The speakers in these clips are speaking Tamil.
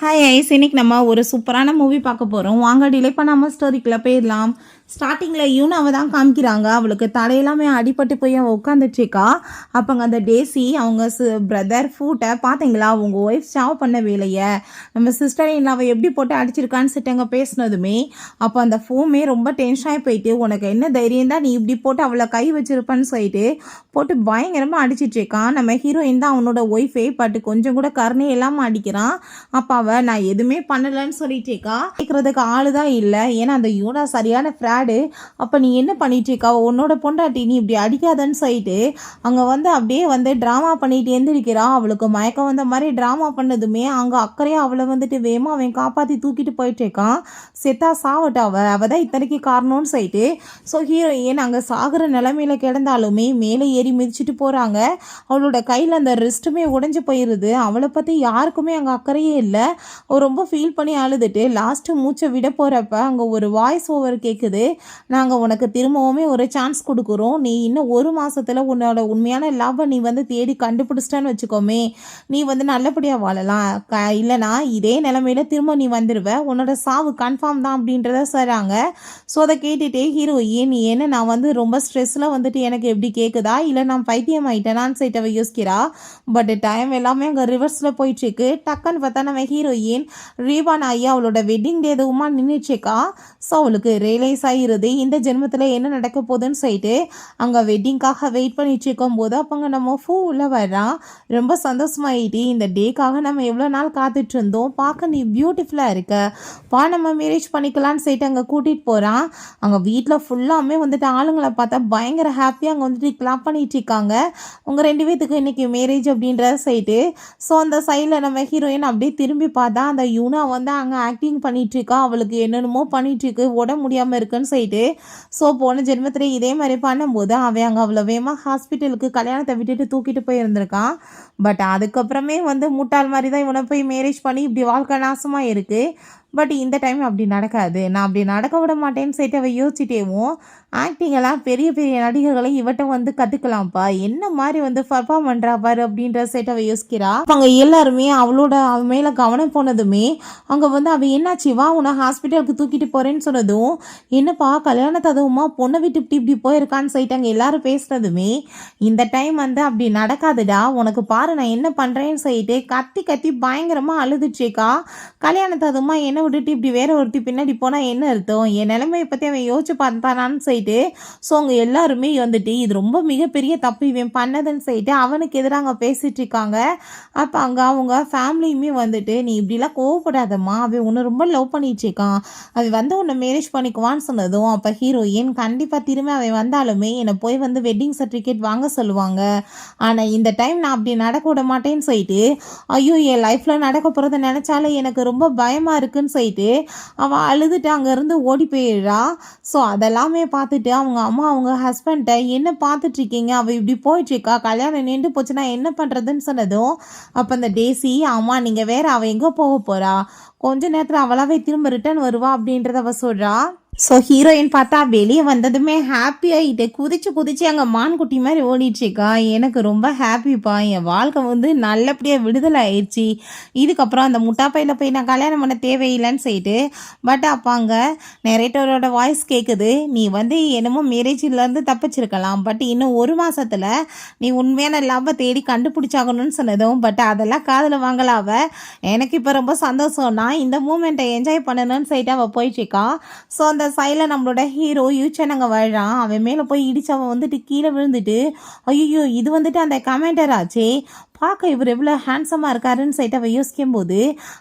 ஹாய் ஐஸ், இன்னைக்கு நம்ம ஒரு சூப்பரான மூவி பார்க்க போகிறோம். வாங்க டிலே பண்ணாமல் ஸ்டோரிக்குள்ளே போயிடலாம். ஸ்டார்டிங்கில் யூனாவை தான் காமிக்கிறாங்க. அவளுக்கு தலையெல்லாமே அடிபட்டு போய் அவள் உட்காந்துட்ருக்கா. அப்போங்க அந்த டேசி அவங்க பிரதர் ஃபூட்டை பார்த்தீங்களா, அவங்க ஒய்ஃப் சாவ் பண்ண வேலையை நம்ம சிஸ்டர் அவள் எப்படி போட்டு அடிச்சிருக்கான்னு சொல்லிட்டு பேசினதுமே அப்போ அந்த ஃபூமே ரொம்ப டென்ஷனாகி போயிட்டு, உனக்கு என்ன தைரியம் தான் நீ இப்படி போட்டு அவளை கை வச்சிருப்பான்னு சொல்லிட்டு போட்டு பயங்கரமாக அடிச்சிட்ருக்கான். நம்ம ஹீரோயின் தான் அவனோட ஒய்ஃபே, பட் கொஞ்சம் கூட கருணை இல்லாமல் அடிக்கிறான். அப்போ அவள் நான் எதுவுமே பண்ணலைன்னு சொல்லிட்டேக்கா. கேட்குறதுக்கு ஆளு தான் இல்லை. ஏன்னா அந்த யூனா சரியான ஃப்ராடு. அப்போ நீ என்ன பண்ணிட்டுருக்கா, உன்னோட பொண்டாட்டி நீ இப்படி அடிக்காதன்னு சொல்லிட்டு அங்கே அப்படியே ட்ராமா பண்ணிட்டு எந்திரிக்கிறா. அவளுக்கு மயக்கம் வந்த மாதிரி ட்ராமா பண்ணதுமே அங்கே அக்கறையாக அவளை வேகமாக அவன் காப்பாற்றி தூக்கிட்டு போயிட்டுருக்கான். செத்தா சாவட்டா அவள் தான் இத்தனைக்கு காரணம்னு சொல்லிட்டு ஸோ ஹீரோயின் அங்கே சாகிற நிலைமையில கிடந்தாலுமே மேலே ஏறி மிதிச்சுட்டு போகிறாங்க. அவளோட கையில் அந்த ரெஸ்ட்டுமே உடஞ்சி போயிடுது. அவளை பற்றி யாருக்குமே அங்கே அக்கறையே இல்லை. அவள் ரொம்ப ஃபீல் பண்ணி அழுதுட்டு லாஸ்ட்டு மூச்சை விட போகிறப்ப அங்கே ஒரு வாய்ஸ் ஓவர் கேட்குது. நாங்கள் உனக்கு திரும்பவுமே ஒரு சான்ஸ் கொடுக்குறோம். நீ இன்னும் ஒரு மாதத்தில் உன்னோட உண்மையான லவ்வை நீ தேடி கண்டுபிடிச்சிட்டான்னு வச்சுக்கோமே, நீ நல்லபடியாக வாழலாம். இல்லைனா இதே நிலைமையில திரும்ப நீ வந்துடுவ, உன்னோட சாவு கன்ஃபார்ம் தான் அப்படின்றத சொல்கிறாங்க. ஸோ அதை கேட்டுகிட்டே ஹீரோயின், நீ என்ன நான் ரொம்ப ஸ்ட்ரெஸ்ஸில் எனக்கு எப்படி கேட்குதா, இல்லை நான் பைத்தியம் ஆகிட்டேனான்னு சொல்லிட்டு அவள் யோசிக்கிறா. பட் டைம் எல்லாமே அங்கே ரிவர்ஸில் போயிட்டுருக்கு. டக்குன்னு பார்த்தா நம்ம ஹீரோயின் ரீவான் ஆகி அவளோட வெட்டிங் டே எதுவுமா நின்றுச்சுக்கா. ஸோ அவளுக்கு ரியலைஸ் ஆகிருது இந்த ஜென்மத்தில் என்ன நடக்க போகுதுன்னு சொல்லிட்டு அங்கே வெட்டிங்காக வெயிட் பண்ணிட்டு இருக்கும் போது அப்போங்க நம்ம உள்ள வர்றான். ரொம்ப சந்தோஷமாயிட்டு இந்த டேக்காக நம்ம எவ்வளோ நாள் காத்துட்டு இருந்தோம், பார்க்க நீ பியூட்டிஃபுல்லாக இருக்க, பா நம்ம மேரேஜ் பண்ணிக்கலான்னு சொல்லிட்டு அங்கே கூட்டிகிட்டு போகிறான். அங்கே வீட்டில் ஃபுல்லாமே ஆளுங்களை பார்த்தா பயங்கர ஹாப்பியாக அங்கே கிளாப் பண்ணிட்டு இருக்காங்க. உங்கள் ரெண்டு பேத்துக்கு இன்றைக்கி மேரேஜ் அப்படின்றத சொல்லிட்டு ஸோ அந்த சைடில் நம்ம ஹீரோயின் அப்படியே திரும்பி பார்த்தா அந்த யூனா அங்கே ஆக்டிங் பண்ணிகிட்ருக்கா. அவளுக்கு என்னென்னமோ பண்ணிகிட்ருக்கு, உடம்பு முடியாமல் இருக்குன்னு சொல்லிட்டு ஸோ போன ஜென்மத்தில் இதே மாதிரி பண்ணும்போது அவன் அங்கே அவ்வளோ வேகமாக ஹாஸ்பிட்டலுக்கு கல்யாணத்தை விட்டுட்டு தூக்கிட்டு போயிருந்திருக்கான். பட் அதுக்கப்புறமே முட்டாள் மாதிரி தான் இவனை போய் மேரேஜ் பண்ணி இப்படி வாழ்க்கை நாசமாக இருக்குது. பட் இந்த டைம் அப்படி நடக்காது, நான் அப்படி நடக்க விட மாட்டேன்னு சொல்லிட்டு அவள் யோசிச்சுட்டேவும் ஆக்டிங் எல்லாம் பெரிய பெரிய நடிகர்களை இவட்ட கற்றுக்கலாம்ப்பா, என்ன மாதிரி பர்ஃபார்ம் பண்ணுறா பாரு அப்படின்ற சைட்டை அவள் யோசிக்கிறா. அவங்க எல்லாருமே அவளோட அவ மேலே கவனம் போனதுமே அங்கே அவள் என்னாச்சு வா உன்னை ஹாஸ்பிட்டலுக்கு தூக்கிட்டு போகிறேன்னு சொன்னதும் என்னப்பா கல்யாணத்தை அதுவுமா பொண்ணை விட்டு இப்படி போயிருக்கான்னு சொல்லிட்டு அங்கே எல்லாரும் பேசுனதுமே இந்த டைம் அப்படி நடக்காதுடா, உனக்கு பாரு நான் என்ன பண்ணுறேன்னு சொல்லிட்டு கத்தி கத்தி பயங்கரமாக அழுதுச்சேக்கா. கல்யாணத்தை அதுமா என்ன விட்டுட்டு இப்படி வேற ஒருத்தி பின்னாடி போனால் என்ன அர்த்தம், என் நிலைமையை பற்றி அவன் யோசிச்சு பார்த்தானான்னு சொல்லிட்டு ஸோ அவங்க எல்லாருமே இது ரொம்ப மிகப்பெரிய தப்பு இவன் பண்ணதுன்னு சொல்லிட்டு அவனுக்கு எதிராக பேசிட்டு இருக்காங்க. அப்போ அங்கே அவங்க ஃபேமிலியுமே நீ இப்படிலாம் கோவப்படாதம்மா, அவன் உன்னை ரொம்ப லவ் பண்ணிட்டு இருக்கான், அவன் உன்னை மேரேஜ் பண்ணிக்குவான்னு சொன்னதும் அப்போ ஹீரோயின் கண்டிப்பாக திரும்ப அவன் வந்தாலுமே என்னை போய் வெட்டிங் சர்டிஃபிகேட் வாங்க சொல்லுவாங்க, ஆனால் இந்த டைம் நான் அப்படி நடக்க விட மாட்டேன்னு சொல்லிட்டு ஐயோ என் லைஃப்பில் நடக்க போகிறத நினச்சாலே எனக்கு ரொம்ப பயமாக இருக்குன்னு சொல்லிட்டு அவன் அழுதுட்டு அங்கேருந்து ஓடி போயிடுறா. ஸோ அதெல்லாமே பார்த்துட்டு அவங்க அம்மா அவங்க ஹஸ்பண்ட்டை என்ன பார்த்துட்ருக்கீங்க, அவள் இப்படி போயிட்டுருக்கா, கல்யாணம் நின்று போச்சுன்னா என்ன பண்ணுறதுன்னு சொன்னதும் அப்போ அந்த டேசி அம்மா நீங்கள் வேற அவள் எங்கே போக போகிறா, கொஞ்ச நேரத்தில் அவளாவே திரும்ப ரிட்டர்ன் வருவா அப்படின்றத அவள் சொல்கிறா. ஸோ ஹீரோயின் பார்த்தா வெளியே வந்ததுமே ஹாப்பி ஆகிட்டு குதிச்சு அங்கே மான்குட்டி மாதிரி ஓடிட்டுருக்கா. எனக்கு ரொம்ப ஹாப்பிப்பா, என் வாழ்க்கை நல்லபடியாக விடுதலை ஆயிடுச்சு, இதுக்கப்புறம் அந்த முட்டாப்பையில் போய் நான் கல்யாணம் பண்ண தேவையில்லைன்னு சொல்லிட்டு பட் அப்போ அங்கே நெரேட்டரோட வாய்ஸ் கேட்குது, நீ என்னமோ மேரேஜிலேருந்து தப்பிச்சிருக்கலாம், பட் இன்னும் ஒரு மாதத்தில் நீ உண்மையான லவ்வை தேடி கண்டுபிடிச்சாகணும்னு சொன்னதும் பட் அதெல்லாம் காதில் வாங்கலாவ. எனக்கு இப்போ ரொம்ப சந்தோஷம், நான் இந்த மூமெண்ட்டை என்ஜாய் பண்ணணும்னு சொல்லிட்டு அவள் போயிட்டுருக்கா. ஸோ அந்த சைடில் நம்மளோட ஹீரோ யூச்சன் அங்கே வாழ்றான். அவன் மேலே போய் இடிச்சு அவன் கீழே விழுந்துட்டு ஐயோ இது அந்த கமெண்டர் ஆச்சே, பார்க்க இவர் எவ்வளோ ஹேண்ட்ஸமாக இருக்காருன்னு சொல்லிட்டு அவள் யோசிக்கும் போது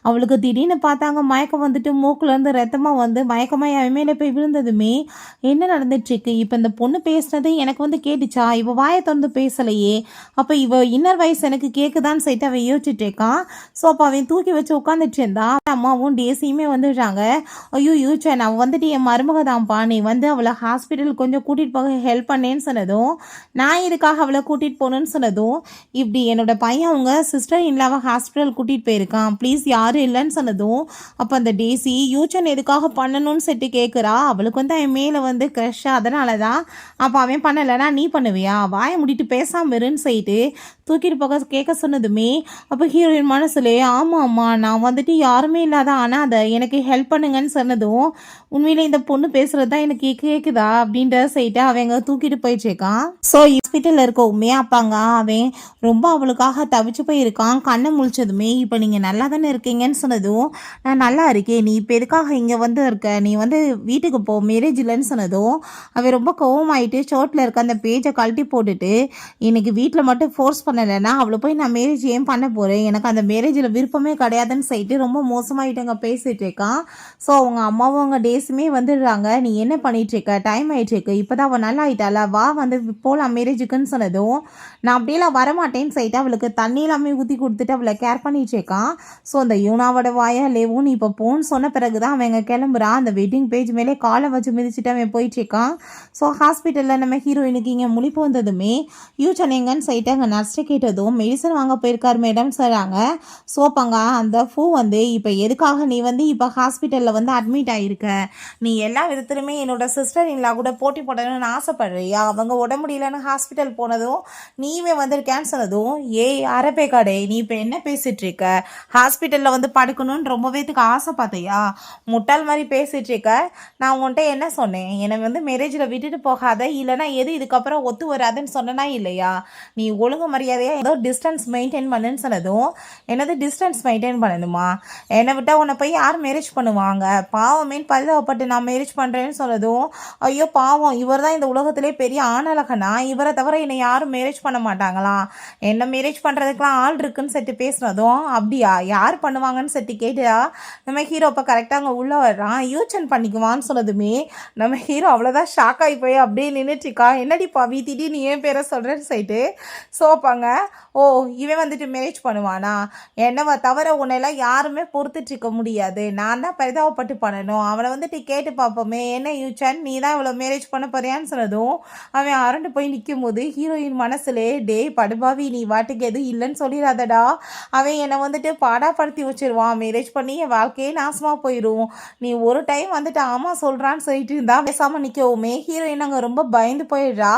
அவளுக்கு திடீர்னு பார்த்தாங்க மயக்கம் மூக்குலேருந்து ரத்தமாக மயக்கமாக அவன் மேலே போய் விழுந்ததுமே என்ன நடந்துட்டுருக்கு, இப்போ இந்த பொண்ணு பேசுனது எனக்கு கேட்டுச்சா, இவள் வாயை திறந்து பேசலையே, அப்போ இவள் இன்னர் வயசு எனக்கு கேட்குதான்னு சொல்லிட்டு அவன் யோசிச்சுட்டு இருக்கான். ஸோ அப்போ அவன் தூக்கி வச்சு உட்காந்துட்டு இருந்தான். அம்மாவும் டேசியுமே வந்துடுறாங்க. ஐயோ யூச்சன் அவன் என் மருமக தான்ப்பா, நீ அவளை ஹாஸ்பிட்டல் கொஞ்சம் கூட்டிகிட்டு போக ஹெல்ப் பண்ணேன்னு சொன்னதும் நான் இதுக்காக அவளை கூட்டிகிட்டு போகணுன்னு சொன்னதும் இப்படி என்னோட பையன் அவங்க சிஸ்டர் இல்லாம ஹாஸ்பிட்டல் கூட்டிகிட்டு போயிருக்கான், ப்ளீஸ் யாரும் இல்லைன்னு சொன்னதும் அப்போ அந்த டேசி யூச்சன் எதுக்காக பண்ணணும்னு சொல்லிட்டு கேட்குறா. அவளுக்கு வந்து அவன் மேலே வந்து க்ரஷ்ஷா, அதனால தான். அப்போ அவன் பண்ணலைன்னா நீ பண்ணுவியா, வாயை முடிட்டு பேசாமல் இருன்னு சொல்லிட்டு தூக்கிட்டு போக கேட்க சொன்னதுமே அப்போ ஹீரோயின் மனசுலே ஆமாம் அம்மா நான் வந்துட்டு யாருமே இல்லாத ஆனால் அதை எனக்கு ஹெல்ப் பண்ணுங்கன்னு சொன்னதும் உண்மையிலே இந்த பொண்ணு பேசுறது தான் எனக்கு கேட்குதா அப்படின்ற சைட்டை அவங்க தூக்கிட்டு போயிட்டுருக்கான். ஸோ ஹாஸ்பிட்டலில் இருக்க உண்மையா அப்பாங்க அவன் ரொம்ப அவளுக்காக தவிச்சு போயிருக்கான். கண்ணை முழிச்சதுமே இப்போ நீங்கள் நல்லா தானே இருக்கீங்கன்னு சொன்னதும் நான் நல்லா இருக்கேன், நீ இப்போ எதுக்காக இங்கே வந்து இருக்க, நீ வந்து வீட்டுக்கு போ, மேரேஜ் இல்லைன்னு சொன்னதும் அவன் ரொம்ப கோவமாயிட்டு ஷோட்டில் இருக்க அந்த பேஜை கழட்டி போட்டுட்டு இன்னைக்கு வீட்டில் மட்டும் ஃபோர்ஸ் பண்ணலைன்னா அவளை போய் நான் மேரேஜ் ஏன் பண்ண போகிறேன், எனக்கு அந்த மேரேஜில் விருப்பமே கிடையாதுன்னு சொல்லிட்டு ரொம்ப மோசமாயிட்டங்க பேசிகிட்டு இருக்கான். ஸோ அவங்க அம்மாவும் அவங்க டேஸுமே வந்துடுறாங்க. நீ என்ன பண்ணிட்டு இருக்க, டைம் ஆயிட்டு இருக்கு, இப்போ தான் அவள் நல்லா ஆயிட்டாளா, வா வந்து போகலாம் மேரேஜுக்குன்னு சொன்னதும் நான் அப்படியெல்லாம் வரமாட்டேன்னு சொல்லிட்டு அவளுக்கு தண்ணி எல்லாமே ஊற்றி கொடுத்துட்டு அவளை கேர் பண்ணிட்டு இருக்கான். ஸோ அந்த யூனாவோட வாயா லேவும் நீ இப்போ போன்னு சொன்ன பிறகு தான் அவங்க கிளம்புறான். அந்த வெட்டிங் பேஜ் மேலே காலை வச்சு மிதிச்சுட்டு அவன் போயிட்டு இருக்கான். ஸோ ஹாஸ்பிட்டலில் நம்ம ஹீரோயினுக்கு இங்கே முழிப்பு வந்ததுமே யூச்சன் எங்கன்னு சொல்லிட்டு அங்கே நர்ஸ்ட்டை கேட்டதும் மெடிசன் வாங்க போயிருக்காரு மேடம் சொல்கிறாங்க. ஸோ அப்பங்க அந்த ஃபூ வந்து இப்போ எதுக்காக நீ வந்து இப்போ ஹாஸ்பிட்டலில் வந்து அட்மிட் ஆகிருக்க, நீ எல்லா விதத்துலையுமே என்னோட சிஸ்டர் இல்லா கூட போட்டி போடணும்னு ஆசைப்படுறியா, அவங்க உடம்பு முடியலன்னு ஹாஸ்பிட்டல் போனதும் நீயுமே வந்துருக்கேன்னு சொன்னதும் ஏய் அரபே கடை நீ இப்போ என்ன பேசிகிட்டு இருக்க, ஹாஸ்பிட்டலில் வந்து படுக்கணும்னு ரொம்பவேத்துக்கு ஆசை பார்த்தியா, முட்டாள் மாதிரி பேசிகிட்டு இருக்க, நான் உன்கிட்ட என்ன சொன்னேன், என்னை வந்து மேரேஜில் விட்டுட்டு போகாத, இல்லைனா எது இதுக்கப்புறம் ஒத்து வராதுன்னு சொன்னனா இல்லையா, நீ ஒழுங்கு மரியாதையாக ஏதோ டிஸ்டன்ஸ் மெயின்டைன் பண்ணுன்னு சொன்னதும் என்னது டிஸ்டன்ஸ் மெயின்டைன் பண்ணணுமா, என்னை விட்டால் உன்னை போய் யார் மேரேஜ் பண்ணுவாங்க, பாவமேன்னு பரிதாபப்பட்டு நான் மேரேஜ் பண்ணுறேன்னு சொன்னதும் ஐயோ பாவம் இவர் தான் இந்த உலகத்திலே பெரிய ஆணழகனா, இவரை தவிர என்னை யாரும் மேரேஜ் பண்ண மாட்டாங்களாம், என்ன மேரேஜ் பண்ணுறதுக்கெலாம் ஆள் இருக்குன்னு செட்டு பேசுனதும் அப்படியா யார் பண்ணுவாங்கன்னு செட்டு கேட்டா நம்ம ஹீரோ இப்போ கரெக்டாக அங்கே உள்ளே வர்றான். யூச்சன் பண்ணிக்குவான்னு சொன்னதுமே நம்ம ஹீரோ அவ்வளோதான் ஷாக் ஆகி போய் அப்படியே நின்றுட்டுருக்கா. என்னடி பாவி திடீர்னு ஏன் பேரை சொல்கிறேன்னு சொல்லிட்டு சோப்பாங்க ஓ இவன் வந்துட்டு மேரேஜ் பண்ணுவானா, என்னவ தவிர உன்னெல்லாம் யாருமே பொறுத்துட்ருக்க முடியாது, நான் தான் பரிதாபப்பட்டு பண்ணணும், அவனை வந்துட்டு கேட்டு பார்ப்போமே என்ன யூச்சன் நீ தான் இவ்வளோ மேரேஜ் பண்ண போறியான்னு சொன்னதும் அவன் அரண்டு போய் நிற்கும் போது ஹீரோயின் மனசுலே டே படுபாவி நீ வாட்டுக்கு எதுவும் இல்லைன்னு சொல்லிடாதடா, அவன் என்னை வந்துட்டு பாடாப்படுத்தி வச்சிருவான், மேரேஜ் பண்ணி என் வாழ்க்கையே நாசமாக போயிடும், நீ ஒரு டைம் வந்துட்டு ஆமாம் சொல்கிறான்னு சொல்லிட்டு இருந்தா பேசாமல் நிற்கவுமே ஹீரோயின் அங்கே ரொம்ப பயந்து போயிடுறா.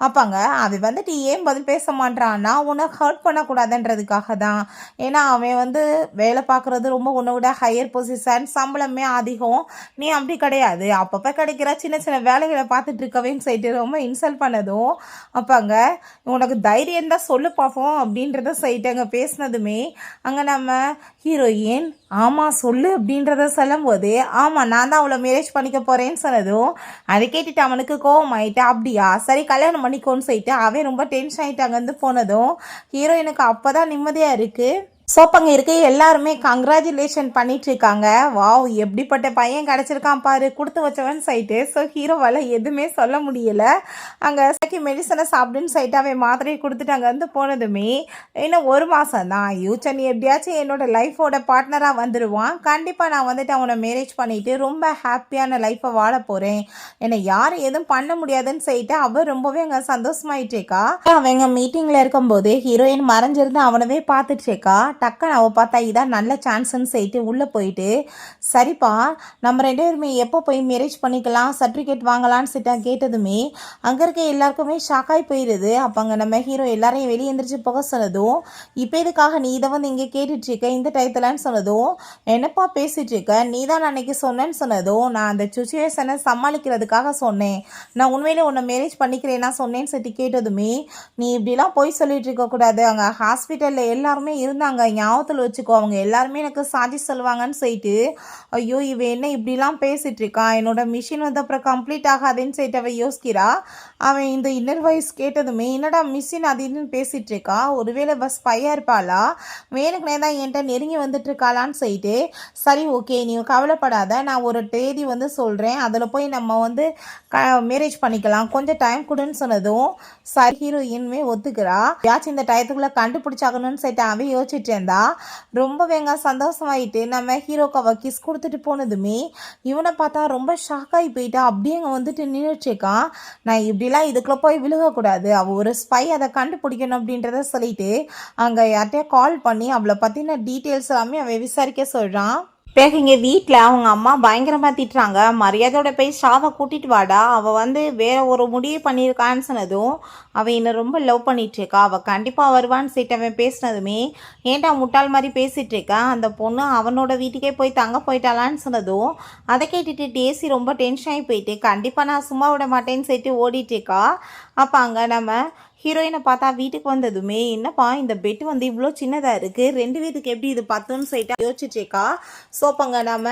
அப்பாங்க அவன் வந்துட்டு ஏன் பதில் பேச மாட்டான்னா உன்னை ஹர்ட் பண்ணக்கூடாதுன்றதுக்காக தான், ஏன்னா அவன் வந்து வேலை பார்க்குறது ரொம்ப உன்னை விட ஹையர் பொசிஷன், சம்பளமே அதிகம், நீ அப்படி கிடையாது, அப்பப்போ கிடைக்கிற சின்ன சின்ன வேலைகளை பார்த்துட்டு இருக்கவேன்னு சொல்லிட்டு ரொம்ப இன்சல்ட் பண்ணதும் அப்பாங்க உனக்கு தைரியம் தான் சொல்லு பார்ப்போம் அப்படின்றத சொல்லிட்டு அங்கே பேசினதுமே அங்கே நம்ம ஹீரோயின் ஆமாம் சொல்லு அப்படின்றத சொல்லும் போது ஆமாம் நான் தான் அவளை மேரேஜ் பண்ணிக்க போகிறேன்னு சொன்னதும் அதை கேட்டுட்டு அவனுக்கு கோவம் ஆகிட்டு அப்படியா சரி கல்யாணம் பண்ணிக்கோன்னு சொல்லிட்டு அவன் ரொம்ப டென்ஷன் ஆகிட்டு அங்கேருந்து போனதும் ஹீரோயினுக்கு அப்போ தான் நிம்மதியாக இருக்குது. ஸோ அப்போ அங்கே இருக்க எல்லாருமே கங்க்ராச்சுலேஷன் பண்ணிகிட்ருக்காங்க. வாவ் எப்படிப்பட்ட பையன் கிடச்சிருக்கான் பாரு கொடுத்து வச்சவன் சைட்டு. ஸோ ஹீரோவால் எதுவுமே சொல்ல முடியலை. அங்கே மெடிசனை சாப்பிடுன்னு சைட்டு அவன் மாத்திரையை கொடுத்துட்டு அங்கே வந்து போனதுமே இன்னும் 1 மாதம் தான் யூச்சன் எப்படியாச்சும் என்னோட லைஃபோட பார்ட்னராக வந்துடுவான், கண்டிப்பாக நான் வந்துட்டு அவனை மேரேஜ் பண்ணிவிட்டு ரொம்ப ஹாப்பியான லைஃப்பை வாழ போகிறேன், என்னை யாரும் எதுவும் பண்ண முடியாதுன்னு சொல்லிட்டு அவள் ரொம்பவே அங்கே சந்தோஷமாயிட்டேக்கா. அவங்க மீட்டிங்கில் இருக்கும்போது ஹீரோயின் மறைஞ்சிருந்து அவனவே பார்த்துட்டேக்கா. டக்குன்னு அவள் பார்த்தா இதான் நல்ல சான்ஸ்ன்னு சொல்லிட்டு உள்ளே போயிட்டு சரிப்பா நம்ம 2 பேருமே எப்போ போய் மேரேஜ் பண்ணிக்கலாம் சர்டிஃபிகேட் வாங்கலான்னு சொல்லிட்டு கேட்டதுமே அங்கே இருக்க எல்லாருக்குமே ஷாக்காகி போயிடுது. அப்போ அங்கே நம்ம ஹீரோ எல்லாரையும் வெளியே எந்திரிச்சு போக சொன்னதும் இப்போ இதுக்காக நீ இதை வந்து இங்கே கேட்டுட்ருக்க இந்த டயத்துலன்னு சொன்னதும் என்னப்பா பேசிகிட்டு இருக்க, நீ தான் அன்னைக்கு சொன்னேன்னு சொன்னதும் நான் அந்த சுச்சுவேஷனை சமாளிக்கிறதுக்காக சொன்னேன், நான் உண்மையிலே உன்னை மேரேஜ் பண்ணிக்கிறேன்னா சொன்னேன்னு சொல்லிட்டு கேட்டதுமே நீ இப்படிலாம் போய் சொல்லிட்டு இருக்கக்கூடாது, அங்கே ஹாஸ்பிட்டலில் எல்லாருமே இருந்தாங்க ஞாபகத்தில் வச்சுக்கோ, அவங்க எல்லாருமே எனக்கு சாட்சி சொல்லுவாங்கன்னு சொல்லிட்டு ஐயோ இவன் என்ன இப்படிலாம் பேசிகிட்டு இருக்கான், என்னோட மிஷின் வந்து அப்புறம் கம்ப்ளீட் ஆகாதுன்னு சொல்லிட்டு அவன் யோசிக்கிறா. அவன் இந்த இன்னர் வாய்ஸ் கேட்டதுமே என்னடா மிஷின் அது இதுன்னு பேசிகிட்டு இருக்கா, ஒருவேளை பஸ் பையாக இருப்பாளா, வேணுக்குனே தான் என்கிட்ட நெருங்கி வந்துட்டு இருக்காளான்னு சொல்லிட்டு சரி ஓகே நீ கவலைப்படாத நான் ஒரு தேதி வந்து சொல்கிறேன் அதில் போய் நம்ம வந்து மேரேஜ் பண்ணிக்கலாம் கொஞ்சம் டைம் கொடுன்னு சொன்னதும் சரி ஹீரோயின்மே ஒத்துக்கிறா. யாச்சும் இந்த டயத்துக்குள்ளே கண்டுபிடிச்சாகணும்னு சொல்லிட்டு அவன் யோசிச்சுட்டு இருந்தா ரொம்பவேங்க சந்தோஷமாயிட்டு நம்ம ஹீரோக்கு அவள் கிஸ் கொடுத்துட்டு போனதுமே இவனை பார்த்தா ரொம்ப ஷாக் ஆகி போயிட்டா. அப்படியே அங்கே வந்துட்டு நின்றுச்சுக்கான். நான் இப்படிலாம் இதுக்குள்ளே போய் விழுகக்கூடாது, அவள் ஒரு ஸ்பை, அதை கண்டுபிடிக்கணும் அப்படின்றத சொல்லிட்டு அங்கே யார்கிட்டயா கால் பண்ணி அவளை பற்றின டீட்டெயில்ஸ் எல்லாமே அவன் விசாரிக்க சொல்கிறான். பிறகு இங்கே வீட்டில் அவங்க அம்மா பயங்கரமாக திட்டுறாங்க. மரியாதையோட போய் ஷாவை கூட்டிகிட்டு வாடா, அவள் வந்து வேற ஒரு முடிவு பண்ணியிருக்கான்னு சொன்னதும் அவள் என்னை ரொம்ப லவ் பண்ணிகிட்ருக்கா, அவள் கண்டிப்பாக வருவான்னு சொல்லிட்டு அவன் பேசினதுமே ஏன்டா முட்டாள் மாதிரி பேசிகிட்டு இருக்கா, அந்த பொண்ணு அவனோட வீட்டுக்கே போய் தங்க போயிட்டாளான்னு சொன்னதும் அதை கேட்டுட்டு டேசி ரொம்ப டென்ஷன் ஆகி போயிட்டு கண்டிப்பாக நான் சும்மா விட மாட்டேன்னு சொல்லிட்டு ஓடிட்டுருக்கா. அப்போ அங்கே நம்ம ஹீரோயினை பார்த்தா வீட்டுக்கு வந்ததுமே என்னப்பா இந்த பெட்டு வந்து இவ்வளோ சின்னதாக இருக்குது, 2 பேத்துக்கு எப்படி இது பத்துன்னு சொல்லிட்டு யோசிச்சுட்டேக்கா. ஸோ அப்போங்க நம்ம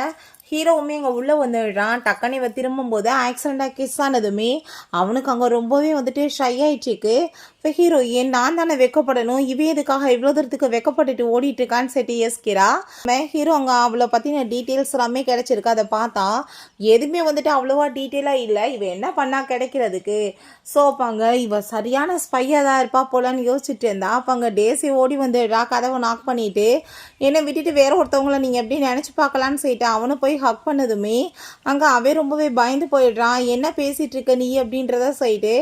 ஹீரோவுமே அங்கே உள்ளே வந்துடுறான். டக்குன்னு இவ திரும்பும்போது ஆக்சிடெண்ட்டாக கிஸ் ஆனதுமே அவனுக்கு அங்கே ரொம்பவே வந்துட்டு ஷை ஆயிடுச்சுக்கு. இப்போ ஹீரோயின் நான் தானே வெக்கப்படணும், இவ எதுக்காக இவ்வளோ தூரத்துக்கு வெக்கப்பட்டுட்டு ஓடிட்டு இருக்கான்னு சொல்லிட்டு யோசிக்கிறா. ஹீரோ அங்கே அவளை பற்றின டீட்டெயில்ஸ் எல்லாமே கிடைச்சிருக்கு. அதை பார்த்தா எதுவுமே வந்துட்டு அவ்வளோவா டீட்டெயிலாக இல்லை, இவ என்ன பண்ணால் கிடைக்கிறதுக்கு. ஸோ அப்பாங்க இவ சரியான ஸ்பையாக தான் இருப்பா போலான்னு யோசிச்சுட்டு இருந்தா. அப்போ அங்கே டேசி ஓடி வந்துடுறா, கதவை நாக் பண்ணிட்டு என்னை விட்டுட்டு வேற ஒருத்தவங்களை நீங்கள் எப்படி நினச்சி பார்க்கலான்னு சொல்லிட்டு அவனு போய் ஹக் பண்ணதுமே அங்கே அவன் ரொம்பவே பயந்து போயிடுறான். என்ன பேசிகிட்டு இருக்க நீ அப்படின்றத சொல்லிட்டு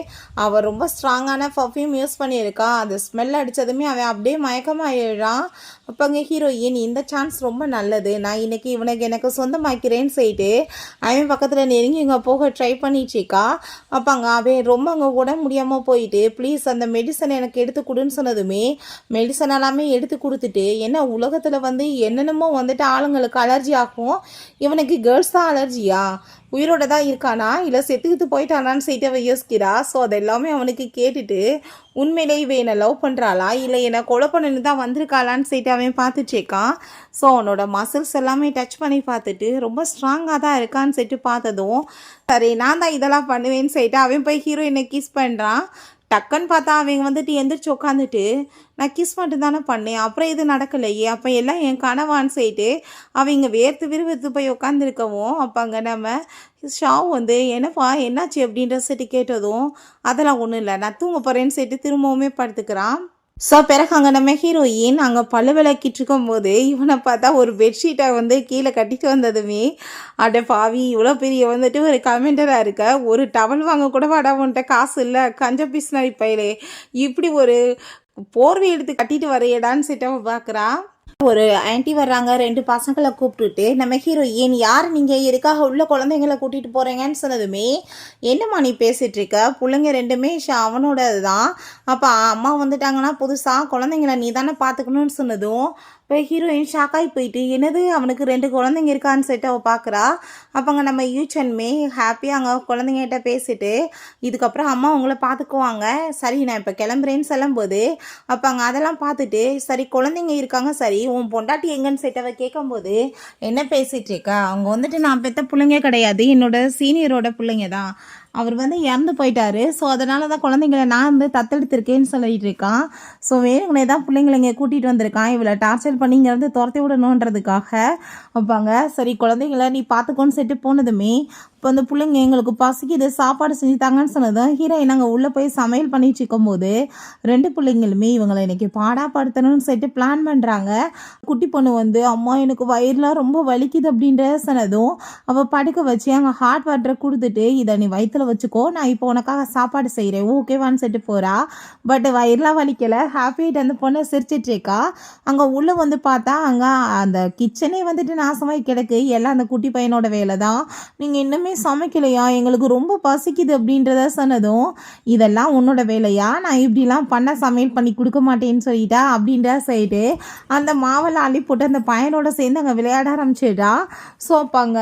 அவள் ரொம்ப ஸ்ட்ராங்கான பர்ஃப்யூம் யூஸ் பண்ணியிருக்கா. அந்த ஸ்மெல் அடித்ததுமே அவன் அப்படியே மயக்கமாயிடுறான். அப்போ அங்கே ஹீரோயின் இந்த சான்ஸ் ரொம்ப நல்லது, நான் இன்னைக்கு இவனுக்கு எனக்கு சொந்தமாக்கிறேன்னு சொல்லிட்டு அவன் பக்கத்தில் நெருங்கி இங்கே போக ட்ரை பண்ணிட்டுருக்கா. அப்போ அங்கே அவன் ரொம்ப அங்கே உடம்பு முடியாமல் போயிட்டு ப்ளீஸ் அந்த மெடிசனை எனக்கு எடுத்து கொடுன்னு சொன்னதுமே மெடிசன் எல்லாமே எடுத்து கொடுத்துட்டு என்ன உலகத்தில் வந்து என்னென்னமோ வந்துட்டு ஆளுங்களுக்கு அலர்ஜி ஆகும், இவனுக்கு கேர்ள்ஸ் தான் அலர்ஜியா, உயிரோட தான் இருக்கானா இல்லை செத்துக்கிட்டு போயிட்டானான்னு சொல்லிட்டு அவன் யோசிக்கிறா. ஸோ அதெல்லாமே அவனுக்கு கேட்டுட்டு உண்மையிலே இவ என்னை லவ் பண்ணுறாளா இல்லை என்னை கொலை பண்ணு தான் வந்திருக்காளான்னு சொல்லிட்டு அவன் பார்த்துச்சேக்கான். ஸோ அவனோட மசில்ஸ் எல்லாமே டச் பண்ணி பார்த்துட்டு ரொம்ப ஸ்ட்ராங்காக தான் இருக்கான்னு சொல்லிட்டு பார்த்ததும் சரி நான் தான் இதெல்லாம் பண்ணுவேன்னு சொல்லிட்டு அவன் போய் ஹீரோயினை கிஸ் பண்ணுறான். டக்குன்னு பார்த்தா அவங்க வந்துட்டு எந்திரிச்சு உட்காந்துட்டு நான் கிஸ் மட்டும் தானே பண்ணேன், அப்புறம் இது நடக்கலையே, அப்போ எல்லாம் என் கனவான்னு சொல்லிட்டு அவங்க வேர்த்து விறுவிறுத்து போய் உட்காந்துருக்கவும் அப்போ அங்கே நம்ம ஷாவ் வந்து என்னப்பா என்னாச்சு அப்படின்ற சொல்லிட்டு கேட்டதும் அதெல்லாம் ஒன்றும் இல்லை நான் தூங்க போகிறேன்னு சொல்லிட்டு திரும்பவுமே படுத்துக்கிறான். ஸோ பிறகு அங்கே நம்ம ஹீரோயின் அங்கே பல்லு விளக்கிட்டு இருக்கும்போது இவனை பார்த்தா ஒரு பெட்ஷீட்டை வந்து கீழே கட்டிட்டு வந்ததுமே அட பாவி இவ்வளோ பெரிய வந்துட்டு ஒரு கமெண்டராக இருக்க, ஒரு டவல் வாங்க கூட வாடா உன்ட்ட காசு இல்லை கஞ்ச பிஸ்னரி பையலே, இப்படி ஒரு போர்வை எடுத்து கட்டிட்டு வரையடான்னு சொல்லிட்டு பார்க்குறா. ஒரு ஆன்ட்டி வர்றாங்க, 2 பசங்களை கூப்பிட்டுட்டு நம்ம ஹீரோயின் யார் நீங்கள் எதுக்காக உள்ள குழந்தைங்களை கூட்டிகிட்டு போகிறீங்கன்னு சொன்னதுமே என்னம்மா நீ பேசிகிட்டு இருக்க, பிள்ளைங்க 2மே அவனோட தான், அப்போ அம்மா வந்துட்டாங்கன்னா புதுசாக குழந்தைங்கள நீ தானே பார்த்துக்கணும்னு சொன்னதும் இப்போ ஹீரோயின் ஷாக்காகி போயிட்டு என்னது அவனுக்கு 2 குழந்தைங்க இருக்கான்னு சொல்லிட்டு அவள் பார்க்குறா. அப்போ அங்கே நம்ம யூச்சன்மே ஹாப்பியாக அங்கே குழந்தைங்கிட்ட பேசிட்டு இதுக்கப்புறம் அம்மா உங்களை பார்த்துக்குவாங்க, சரி நான் இப்போ கிளம்புறேன்னு சொல்லும்போது அப்போ அங்கே அதெல்லாம் பார்த்துட்டு சரி குழந்தைங்க இருக்காங்க, சரி உன் பொண்டாட்டி எங்கன்னு சொல்லிட்டு அவள் கேட்கும்போது என்ன பேசிகிட்டு இருக்கா, அவங்க வந்துட்டு நான் பெற்ற பிள்ளைங்க கிடையாது, என்னோட சீனியரோட பிள்ளைங்க தான், அவர் வந்து இறந்து போயிட்டாரு, ஸோ அதனால தான் குழந்தைங்களை நான் வந்து தத்தெடுத்திருக்கேன்னு சொல்லிட்டு இருக்கான். ஸோ வேணுங்களே தான் பிள்ளைங்களை இங்கே கூட்டிகிட்டு வந்திருக்கான், இவளை டார்ச்சர் பண்ணி இங்கே வந்து துரத்தி விடணுன்றதுக்காக. வைப்பாங்க சரி குழந்தைங்களை நீ பார்த்துக்கோன்னு சொல்லிட்டு போனதுமே இப்போ அந்த பிள்ளைங்க எங்களுக்கு பசிக்குது சாப்பாடு செஞ்சு தாங்கன்னு சொன்னதும் ஹீரோயின் நாங்கள் உள்ளே போய் சமையல் பண்ணிட்டு இருக்கும்போது 2 பிள்ளைங்களுமே இவங்களை இன்னைக்கு பாடாப்படுத்தணும்னு சொல்லிட்டு பிளான் பண்ணுறாங்க. குட்டி பொண்ணு வந்து அம்மா எனக்கு வயிறுலாம் ரொம்ப வலிக்குது அப்படின்ற சொன்னதும் அவள் படுக்க வச்சு அங்கே ஹாட் வாட்டரை கொடுத்துட்டு இதை நீ வயிற்றுல வச்சுக்கோ, நான் இப்போ உனக்காக சாப்பாடு செய்கிறேன் ஓகேவான்னு சொல்லிட்டு போகிறா. பட் வயிறுலாம் வலிக்கலை, ஹாப்பியாகிட்டு அந்த பொண்ணை சிரிச்சிட்ருக்கா. அங்கே உள்ளே வந்து பார்த்தா அங்கே அந்த கிச்சனே வந்துட்டு நாசமாகி கிடக்கு, எல்லாம் அந்த குட்டி பையனோட வேலை தான், நீங்கள் இன்னுமே சமைக்கலையா, எங்களுக்கு ரொம்ப பசிக்குது அப்படின்றத சொன்னதும் இதெல்லாம் உன்னோட வேலையா, நான் இப்படிலாம் பண்ண சமையல் பண்ணி கொடுக்க மாட்டேன்னு சொல்லிட்டா அப்படின்ற சொல்லிட்டு அந்த மாவெல்லாம் அள்ளி போட்டு அந்த பையனோட சேர்ந்து அங்கே விளையாட ஆரம்பிச்சிடா. ஸோ அப்பாங்க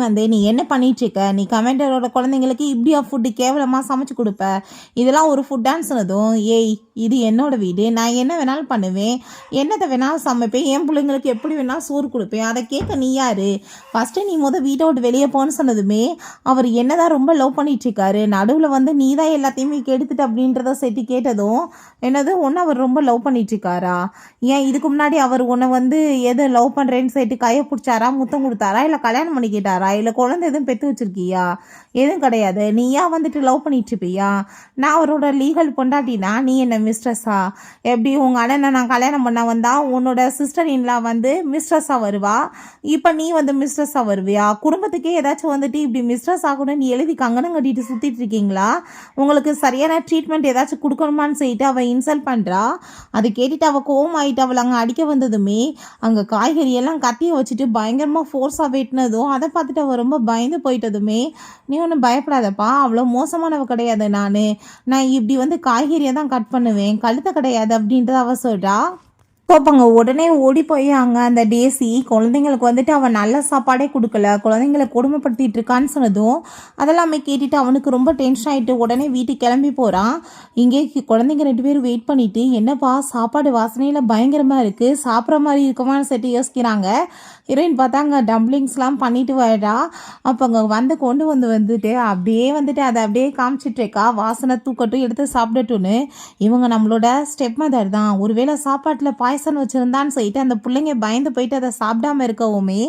வந்து நீ என்ன பண்ணிகிட்ருக்க, நீ கமெண்டரோட குழந்தைங்களுக்கு இப்படியா ஃபுட்டு கேவலமாக சமைச்சு கொடுப்ப, இதெல்லாம் ஒரு ஃபுட்டான்னு சொன்னதும் ஏய் இது என்னோடய வீடு, நான் என்ன வேணாலும் பண்ணுவேன், என்னத்தை வேணாலும் சமைப்பேன், என் பிள்ளைங்களுக்கு எப்படி வேணாலும் சோறு கொடுப்பேன், அதை கேட்க நீ யார், ஃபஸ்ட்டு நீ வீட்டை விட்டு வெளியே போன்னு சொன்னதுமே அவர் என்ன தான் ரொம்ப லவ் பண்ணிகிட்ருக்காரு, நடுவில் வந்து நீ தான் எல்லாத்தையுமே கெடுத்துட்டு அப்படின்றத செட்டு கேட்டதும் என்னது ஒன்று அவர் ரொம்ப லவ் பண்ணிகிட்ருக்காரா, ஏன் இதுக்கு முன்னாடி அவர் உன்னை வந்து எது லவ் பண்ணுறேன்னு சொல்லிட்டு கையை பிடிச்சாரா, முத்தம் கொடுத்தாரா, இல்லை கல்யாணம் பண்ணிக்கிட்டாரா, இருக்காரா, இல்லை குழந்தை எதுவும் பெற்று வச்சிருக்கியா? எதுவும் கிடையாது. நீயா வந்துட்டு லவ் பண்ணிட்டு இருப்பியா? நான் அவரோட லீகல் பொண்டாட்டினா நீ என்ன மிஸ்ட்ரஸா? எப்படி உங்கள் அண்ணனை நான் கல்யாணம் பண்ண வந்தா உன்னோட சிஸ்டர் இன்லா வந்து மிஸ்ட்ரஸாக வருவா, இப்போ நீ வந்து மிஸ்ட்ரஸாக வருவியா? குடும்பத்துக்கே ஏதாச்சும் வந்துட்டு இப்படி மிஸ்ட்ரஸ் ஆகணும்னு எழுதி கங்கணம் கட்டிட்டு சுற்றிட்டு இருக்கீங்களா? உங்களுக்கு சரியான ட்ரீட்மெண்ட் ஏதாச்சும் கொடுக்கணுமான்னு சொல்லிட்டு அவள் இன்சல்ட் பண்ணுறா. அதை கேட்டுட்டு அவள் கோவம் ஆகிட்டு அவள் அங்கே அடிக்க வந்ததுமே அங்கே காய்கறி எல்லாம் கத்தியை வச்சுட்டு பயங்கரமாக ஃபோர்ஸாக வெட்டினதும் அதை பார்த்துட்டு அவள் ரொம்ப பயந்து போயிட்டதுமே, நீ ஒன்றும் பயப்படாதப்பா, அவ்வளோ மோசமானவ கிடையாது, நான் இப்படி வந்து காய்கறியை தான் கட் பண்ணுவேன், கழுத்தை கிடையாது அப்படின்றத அவ சொல்கிறா. அப்போங்க உடனே ஓடி போய் அங்கே அந்த டேசி குழந்தைங்களுக்கு வந்துட்டு அவன் நல்ல சாப்பாடே கொடுக்கல, குழந்தைங்களை கொடுமைப்படுத்திட்டு இருக்கான்னு சொன்னதும் அதெல்லாமே கேட்டுட்டு அவனுக்கு ரொம்ப டென்ஷன் ஆகிட்டு உடனே வீட்டுக்கு கிளம்பி போகிறான். இங்கே குழந்தைங்க 2 பேரும் வெயிட் பண்ணிவிட்டு, என்னப்பா சாப்பாடு வாசனையில் பயங்கரமாக இருக்குது, சாப்பிட்ற மாதிரி இருக்குமான்னு சொல்லிட்டு யோசிக்கிறாங்க. ஹீரோயின் பார்த்தா அங்கே டம்ப்ளிங்ஸ்லாம் பண்ணிட்டு வரா. அப்போ அங்கே வந்துட்டு அப்படியே வந்துட்டு அதை அப்படியே காமிச்சிட்ருக்கா, வாசனை தூக்கட்டும் எடுத்து சாப்பிடட்டும்னு. இவங்க நம்மளோட ஸ்டெப் மதர் தான், ஒருவேளை சாப்பாட்டில் பாய்சன் வச்சுருந்தான்னு சொல்லிட்டு அந்த பிள்ளைங்க பயந்து போயிட்டு அதை சாப்பிடாம இருக்கவுமே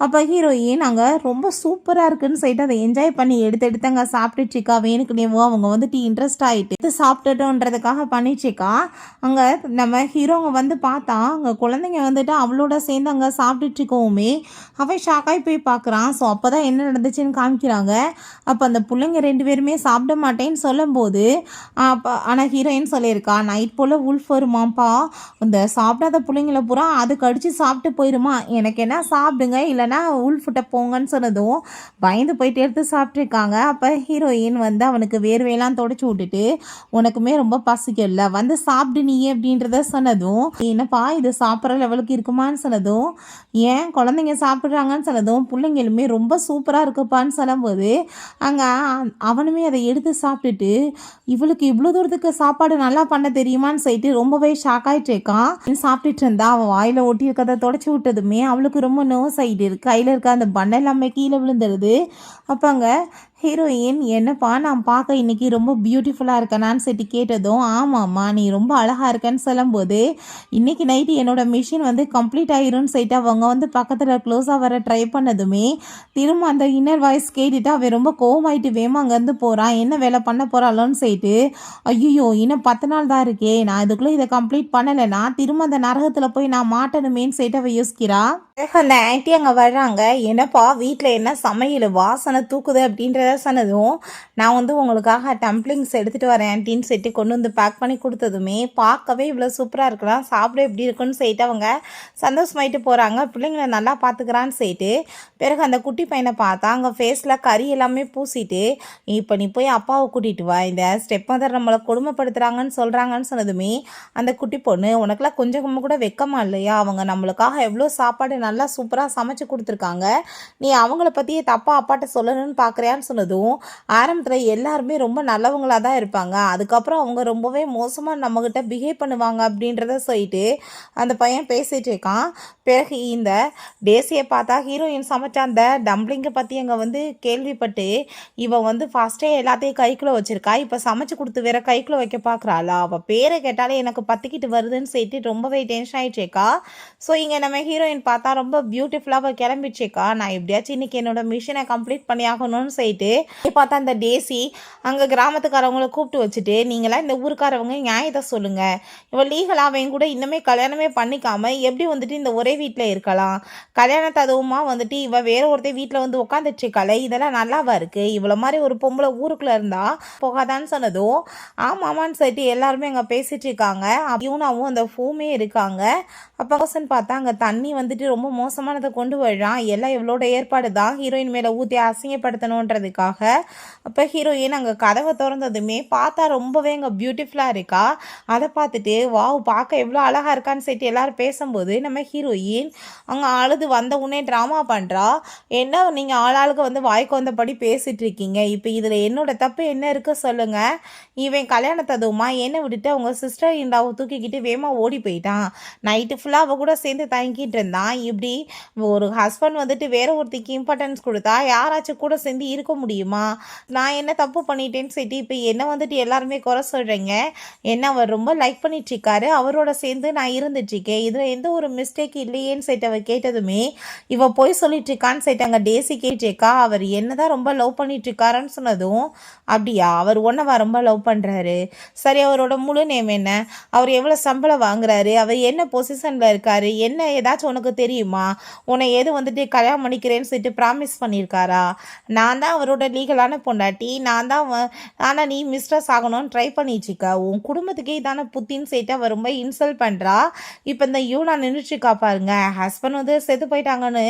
அப்போ ஹீரோயின் அங்கே ரொம்ப சூப்பராக இருக்குன்னு சொல்லிட்டு அதை என்ஜாய் பண்ணி எடுத்து அங்கே சாப்பிட்டுச்சிக்கா. வேணுக்குனேவோ அவங்க வந்துட்டு இன்ட்ரெஸ்ட் ஆகிட்டு சாப்பிட்டுட்டோன்றதுக்காக பண்ணிச்சிக்கா. அங்கே நம்ம ஹீரோங்க வந்து பார்த்தா அங்கே குழந்தைங்க வந்துட்டு அவளோட சேர்ந்து அங்கே சாப்பிட்டுட்ருக்கவுமே அவன் ஷாக்காகி போய் பார்க்குறான். ஸோ அப்போ தான் என்ன நடந்துச்சுன்னு காமிக்கிறாங்க. அப்போ அந்த பிள்ளைங்க 2 பேருமே சாப்பிட மாட்டேன்னு சொல்லும்போது அப்போ ஆனால் ஹீரோயின் சொல்லியிருக்கா, நைட் போல் உல்ஃப் வருமாப்பா, இந்த சாப்பிடாத பிள்ளைங்கள பூரா அது கடிச்சு சாப்பிட்டு போயிருமா, எனக்கு என்ன சாப்பிடுங்க இல்லைன்னா உல்ஃப்கிட்ட போங்கன்னு சொன்னதும் பயந்து போயிட்டு எடுத்து சாப்பிட்ருக்காங்க. அப்போ ஹீரோயின் வந்து அவனுக்கு வேர்வையெல்லாம் தொடச்சி விட்டுட்டு, உனக்குமே ரொம்ப பசிக்கல வந்து சாப்பிடு நீ அப்படின்றத சொன்னதும், என்னப்பா இது சாப்பிட்ற லெவலுக்கு இருக்குமான்னு சொன்னதும், ஏன் குழந்தைங்க சாப்பிட்றாங்கன்னு சொன்னதும், பிள்ளைங்களுமே ரொம்ப சூப்பராக இருக்குப்பான்னு சொல்லும்போது அங்கே அவனுமே அதை எடுத்து சாப்பிட்டுட்டு, இவளுக்கு இவ்வளோ தூரத்துக்கு சாப்பாடு நல்லா பண்ண தெரியுமான்னு சொல்லிட்டு ரொம்பவே ஷாக் ஆகிட்டு இருக்கான். சாப்பிட்டுட்டு இருந்தா அவன் வாயில் ஒட்டி இருக்கிறத தொடச்சி விட்டதுமே அவளுக்கு ரொம்ப நர்வஸ் ஆகிட்டு இருக்கு. கையில் இருக்க அந்த பண்ணை எல்லாமே கீழே விழுந்துடுது. அப்போ அங்கே ஹீரோயின், என்னப்பா நான் பார்க்க இன்றைக்கி ரொம்ப பியூட்டிஃபுல்லாக இருக்கேனான்னு சொல்லி கேட்டதும், ஆமாம்மா நீ ரொம்ப அழகாக இருக்கேன்னு சொல்லும்போது, இன்றைக்கி நைட்டு என்னோடய மிஷின் வந்து கம்ப்ளீட் ஆகிரும்னு சொல்லிட்டு அவங்க வந்து பக்கத்தில் க்ளோஸாக வர ட்ரை பண்ணதுமே திரும்ப அந்த இன்னர் வாய்ஸ் கேட்டுட்டு அவன் ரொம்ப கோவமாயிட்டு வேமா அங்கேருந்து போகிறான். என்ன வேலை பண்ண போகிறாளோன்னு சொல்லிட்டு, ஐயோ இன்னும் 10 நாள் தான் இருக்கே, நான் இதுக்குள்ளே இதை கம்ப்ளீட் பண்ணலைன்னா திரும்ப அந்த நரகத்தில் போய் நான் மாட்டணுமேன்னு சொல்லிட்டு அவள் யோசிக்கிறா. அந்த ஆன்ட்டி அங்கே வர்றாங்க. என்னப்பா வீட்டில் என்ன சமையல் வாசனை தூக்குது அப்படின்றத சொன்னதும், நான் வந்து உங்களுக்காக டம்ப்ளிங்ஸ் எடுத்துகிட்டு வரேன் ஆன்ட்டின்னு சொல்லிட்டு கொண்டு வந்து பேக் பண்ணி கொடுத்ததுமே பார்க்கவே இவ்வளோ சூப்பராக இருக்கலாம், சாப்பிட எப்படி இருக்குன்னு சொல்லிட்டு அவங்க சந்தோஷமாயிட்டு போகிறாங்க. பிள்ளைங்களை நல்லா பார்த்துக்கிறான்னு சொல்லிட்டு பிறகு அந்த குட்டி பையனை பார்த்தா அங்கே ஃபேஸில் கறி எல்லாமே பூசிட்டு, இப்போ நீ போய் அப்பாவை கூட்டிகிட்டு வா, இந்த ஸ்டெப் மதர் நம்மளை கொடுமைப்படுத்துகிறாங்கன்னு சொல்கிறாங்கன்னு சொன்னதுமே அந்த குட்டி பொண்ணு, உனக்குலாம் கொஞ்சம் கூட வெக்கமா இல்லையா, அவங்க நம்மளுக்காக எவ்வளோ சாப்பாடு நல்லா சூப்பராக சமைச்சு கொடுத்துருக்காங்க, நீ அவங்கள பற்றியே தப்பாக அப்பாட்ட சொல்லணும்னு பார்க்குறியான்னு சொன்னதும், ஆரம்பத்தில் எல்லாருமே ரொம்ப நல்லவங்களாக தான் இருப்பாங்க, அதுக்கப்புறம் அவங்க ரொம்பவே மோசமாக நம்மக்கிட்ட பிஹேவ் பண்ணுவாங்க அப்படின்றத சொல்லிட்டு அந்த பையன் பேசிகிட்டு இருக்கான். பிறகு இந்த டேசியை பார்த்தா ஹீரோயின் சமைச்ச அந்த டம்ப்ளிங்கை பற்றி அங்கே வந்து கேள்விப்பட்டு இவன் வந்து ஃபஸ்ட்டே எல்லாத்தையும் கைக்குள்ளே வச்சுருக்கா, இப்போ சமைச்சு கொடுத்து வேற கைக்குள்ளே வைக்க பார்க்குறாளா, அவள் பேரை கேட்டாலே எனக்கு பற்றிக்கிட்டு வருதுன்னு சொல்லிட்டு ரொம்பவே டென்ஷன் ஆகிடுச்சேக்கா. ஸோ இங்கே நம்ம ஹீரோயின் பார்த்தா ரொம்ப பியூட்டிஃபுல்லாக கிளம்பிச்சேக்கா, நான் எப்படியாச்சும் இன்றைக்கி என்னோட மிஷனை கம்ப்ளீட் பண்ணி ஆகணும்னு சொல்லிட்டு பார்த்தா அந்த டேசி அங்கே கிராமத்துக்காரவங்களை கூப்பிட்டு வச்சுட்டு, நீங்களாம் இந்த ஊருக்காரவங்க நியாயத்தை சொல்லுங்கள், இவள் லீகலாக அவன் கூட இன்னுமே கல்யாணமே பண்ணிக்காமல் எப்படி வந்துட்டு இந்த ஒரே வீட்டில் இருக்கலாம், கல்யாணத்தை அதுவுமா வந்துட்டு இவள் வேற ஒருத்தர் வீட்டில் வந்து உட்காந்துட்ருக்காளே, இதெல்லாம் நல்லாவா இருக்குது, இவ்வளோ மாதிரி ஒரு பொம்பளை ஊருக்குள்ளே இருந்தா போகாதான்னு சொன்னதும், ஆமாமான்னு சொல்லிட்டு எல்லாருமே அங்கே பேசிகிட்டு இருக்காங்க. இவனாவும் அந்த ஃபூமே இருக்காங்க. அப்போ பார்த்தா அங்கே தண்ணி வந்துட்டு ரொம்ப மோசமானதை கொண்டு வர்றான், எல்லாம் இவளோட ஏற்பாடு தான், ஹீரோயின் மேலே ஊற்றி அசிங்கப்படுத்தணுன்றதுக்காக. அப்போ ஹீரோயின் அங்கே கதவை திறந்ததுமே பார்த்தா ரொம்பவே அங்கே பியூட்டிஃபுல்லாக இருக்கா. அதை பார்த்துட்டு வாவ் பார்க்க எவ்வளோ அழகாக இருக்கான்னு சொல்லிட்டு எல்லோரும் பேசும்போது நம்ம ஹீரோயின் அங்கே அழுது வந்த உடனே ட்ராமா பண்ணுறா. என்ன நீங்கள் ஆளாளுக்கு வந்து வாய்க்கு வந்தபடி பேசிகிட்டு இருக்கீங்க, இப்போ இதில் என்னோட தப்பு என்ன இருக்குது சொல்லுங்கள், இவன் கல்யாணத்ததுமா என்னை விட்டுட்டு அவங்க சிஸ்டர் இண்டாவை தூக்கிக்கிட்டு வேமா ஓடி போயிட்டான், நைட்டு ஃபுல்லாக அவள் கூட சேர்ந்து தங்கிட்டு இருந்தான், இப்படி ஒரு ஹஸ்பண்ட் வந்துட்டு வேற ஒருத்திக்கு இம்பார்ட்டன்ஸ் கொடுத்தா யாராச்சும் கூட சேர்ந்து இருக்க முடியும் முடியுமா? நான் என்ன தப்பு பண்ணிட்டேன்னு சொல்லிட்டு இப்போ என்ன வந்துட்டு எல்லாருமே குறை சொல்கிறீங்க. என்ன அவர் ரொம்ப லைக் பண்ணிட்டுருக்காரு, அவரோட சேர்ந்து நான் இருந்துட்டுருக்கேன், இதில் எந்த ஒரு மிஸ்டேக் இல்லையேன்னு சொல்லிட்டு அவர் கேட்டதுமே இவ போய் சொல்லிட்டு இருக்கான்னு சொல்லிட்டு அங்கே டேசி கேட்டிருக்கா. அவர் என்னதான் ரொம்ப லவ் பண்ணிட்டு இருக்காருன்னு சொன்னதும், அப்படியா அவர் ஒன்னவா ரொம்ப லவ் பண்ணுறாரு, சரி அவரோட முழு நேம் என்ன, அவர் எவ்வளோ சம்பளம் வாங்குறாரு, அவர் என்ன பொசிஷனில் இருக்காரு, என்ன ஏதாச்சும் உனக்கு தெரியுமா, உன்னை எது வந்துட்டு கல்யாணம் பண்ணிக்கிறேன்னு சொல்லிட்டு ப்ராமிஸ் பண்ணியிருக்காரா, நான் தான் அவரோட லீகலான பொண்டாட்டி, நான் தான் ஆனால் நீ மிஸ்ட்ரஸ் ஆகணும்னு ட்ரை பண்ணிட்டுருக்க, உன் குடும்பத்துக்கே இதான புத்தின்னு சொல்லிட்டு அவர் ரொம்ப இன்சல்ட் பண்ணுறா. இப்போ இந்த யூனா நின்றுட்டுருக்கா பாருங்க, ஹஸ்பண்ட் வந்து செத்து போயிட்டாங்கன்னு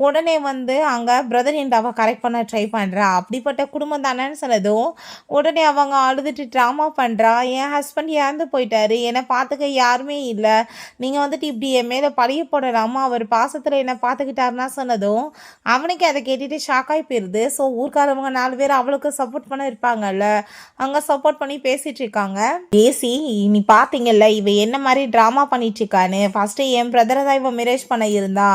உடனே வந்து அங்கே பிரதர் இன் அவள் கரெக்ட் பண்ண ட்ரை பண்ணுறா. அப்படிப்பட்ட குடும்பம் தானேன்னு சொன்னதும் உடனே அவங்க அழுதுட்டு ட்ராமா பண்ணுறா. என் ஹஸ்பண்ட் இறந்து போயிட்டாரு, என்னை பார்த்துக்க யாருமே இல்லை, நீங்கள் வந்துட்டு இப்படி என் மேலே பழிய போடலாமா, அவர் பாசத்தில் என்னை பார்த்துக்கிட்டாருன்னா சொன்னதும் அவனுக்கு அதை கேட்டுட்டு ஷாக்காகி போயிடுது. ஸோ ஊர்க்காரவங்க 4 பேர் அவளுக்கு சப்போர்ட் பண்ண இருப்பாங்கல்ல, அங்கே சப்போர்ட் பண்ணி பேசிகிட்டு இருக்காங்க. பேசி நீ பார்த்தீங்கல்ல இவ என்ன மாதிரி ட்ராமா பண்ணிட்டு இருக்கான்னு, ஃபஸ்ட்டு என் பிரதரை தான் இவன் மேரேஜ் பண்ண இருந்தா,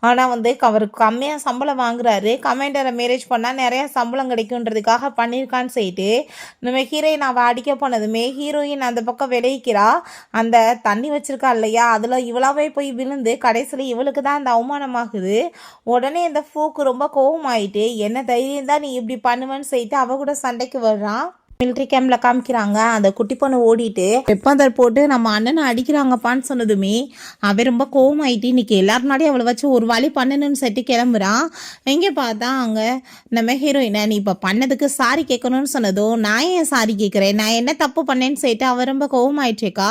ஆனால் வந்து அவருக்கு கம்மியாக சம்பளம் வாங்குறாரு, கமெண்டரை மேரேஜ் பண்ணால் நிறையா சம்பளம் கிடைக்குன்றதுக்காக பண்ணியிருக்கான்னு சொல்லிட்டு நம்ம ஹீரோயின் அவள் அடிக்க போனதுமே ஹீரோயின் அந்த பக்கம் விளைவிக்கிறா. அந்த தண்ணி வச்சிருக்கா இல்லையா, அதில் இவளாவே போய் விழுந்து கடைசியில் இவளுக்கு தான் அந்த அவமானமாகுது. உடனே இந்த ஃபூக்கு ரொம்ப கோவமாயிட்டு என்ன தைரியம் தான் நீ இப்படி பண்ணுவேன்னு சொல்லிட்டு அவ கூட சண்டைக்கு வர்றான். மிலிட்ரி கேம்பில் காமிக்கிறாங்க. அந்த குட்டி பொண்ணு ஓடிட்டு வெப்பந்தர் போட்டு நம்ம அண்ணனை அடிக்கிறாங்கப்பான்னு சொன்னதுமே அவன் ரொம்ப கோவமாயிட்டு இன்னைக்கு எல்லாரும் முன்னாடி அவளை வச்சு ஒரு வழி பண்ணணும்னு சொல்லிட்டு கிளம்புறான். எங்கே பார்த்தா அங்கே நம்ம ஹீரோயினை நீ இப்போ பண்ணதுக்கு சாரி கேட்கணும்னு சொன்னதும் நான் ஏன் சாரி கேட்குறேன், நான் என்ன தப்பு பண்ணேன்னு சொல்லிட்டு அவன் ரொம்ப கோவமாயிட்டுருக்கா.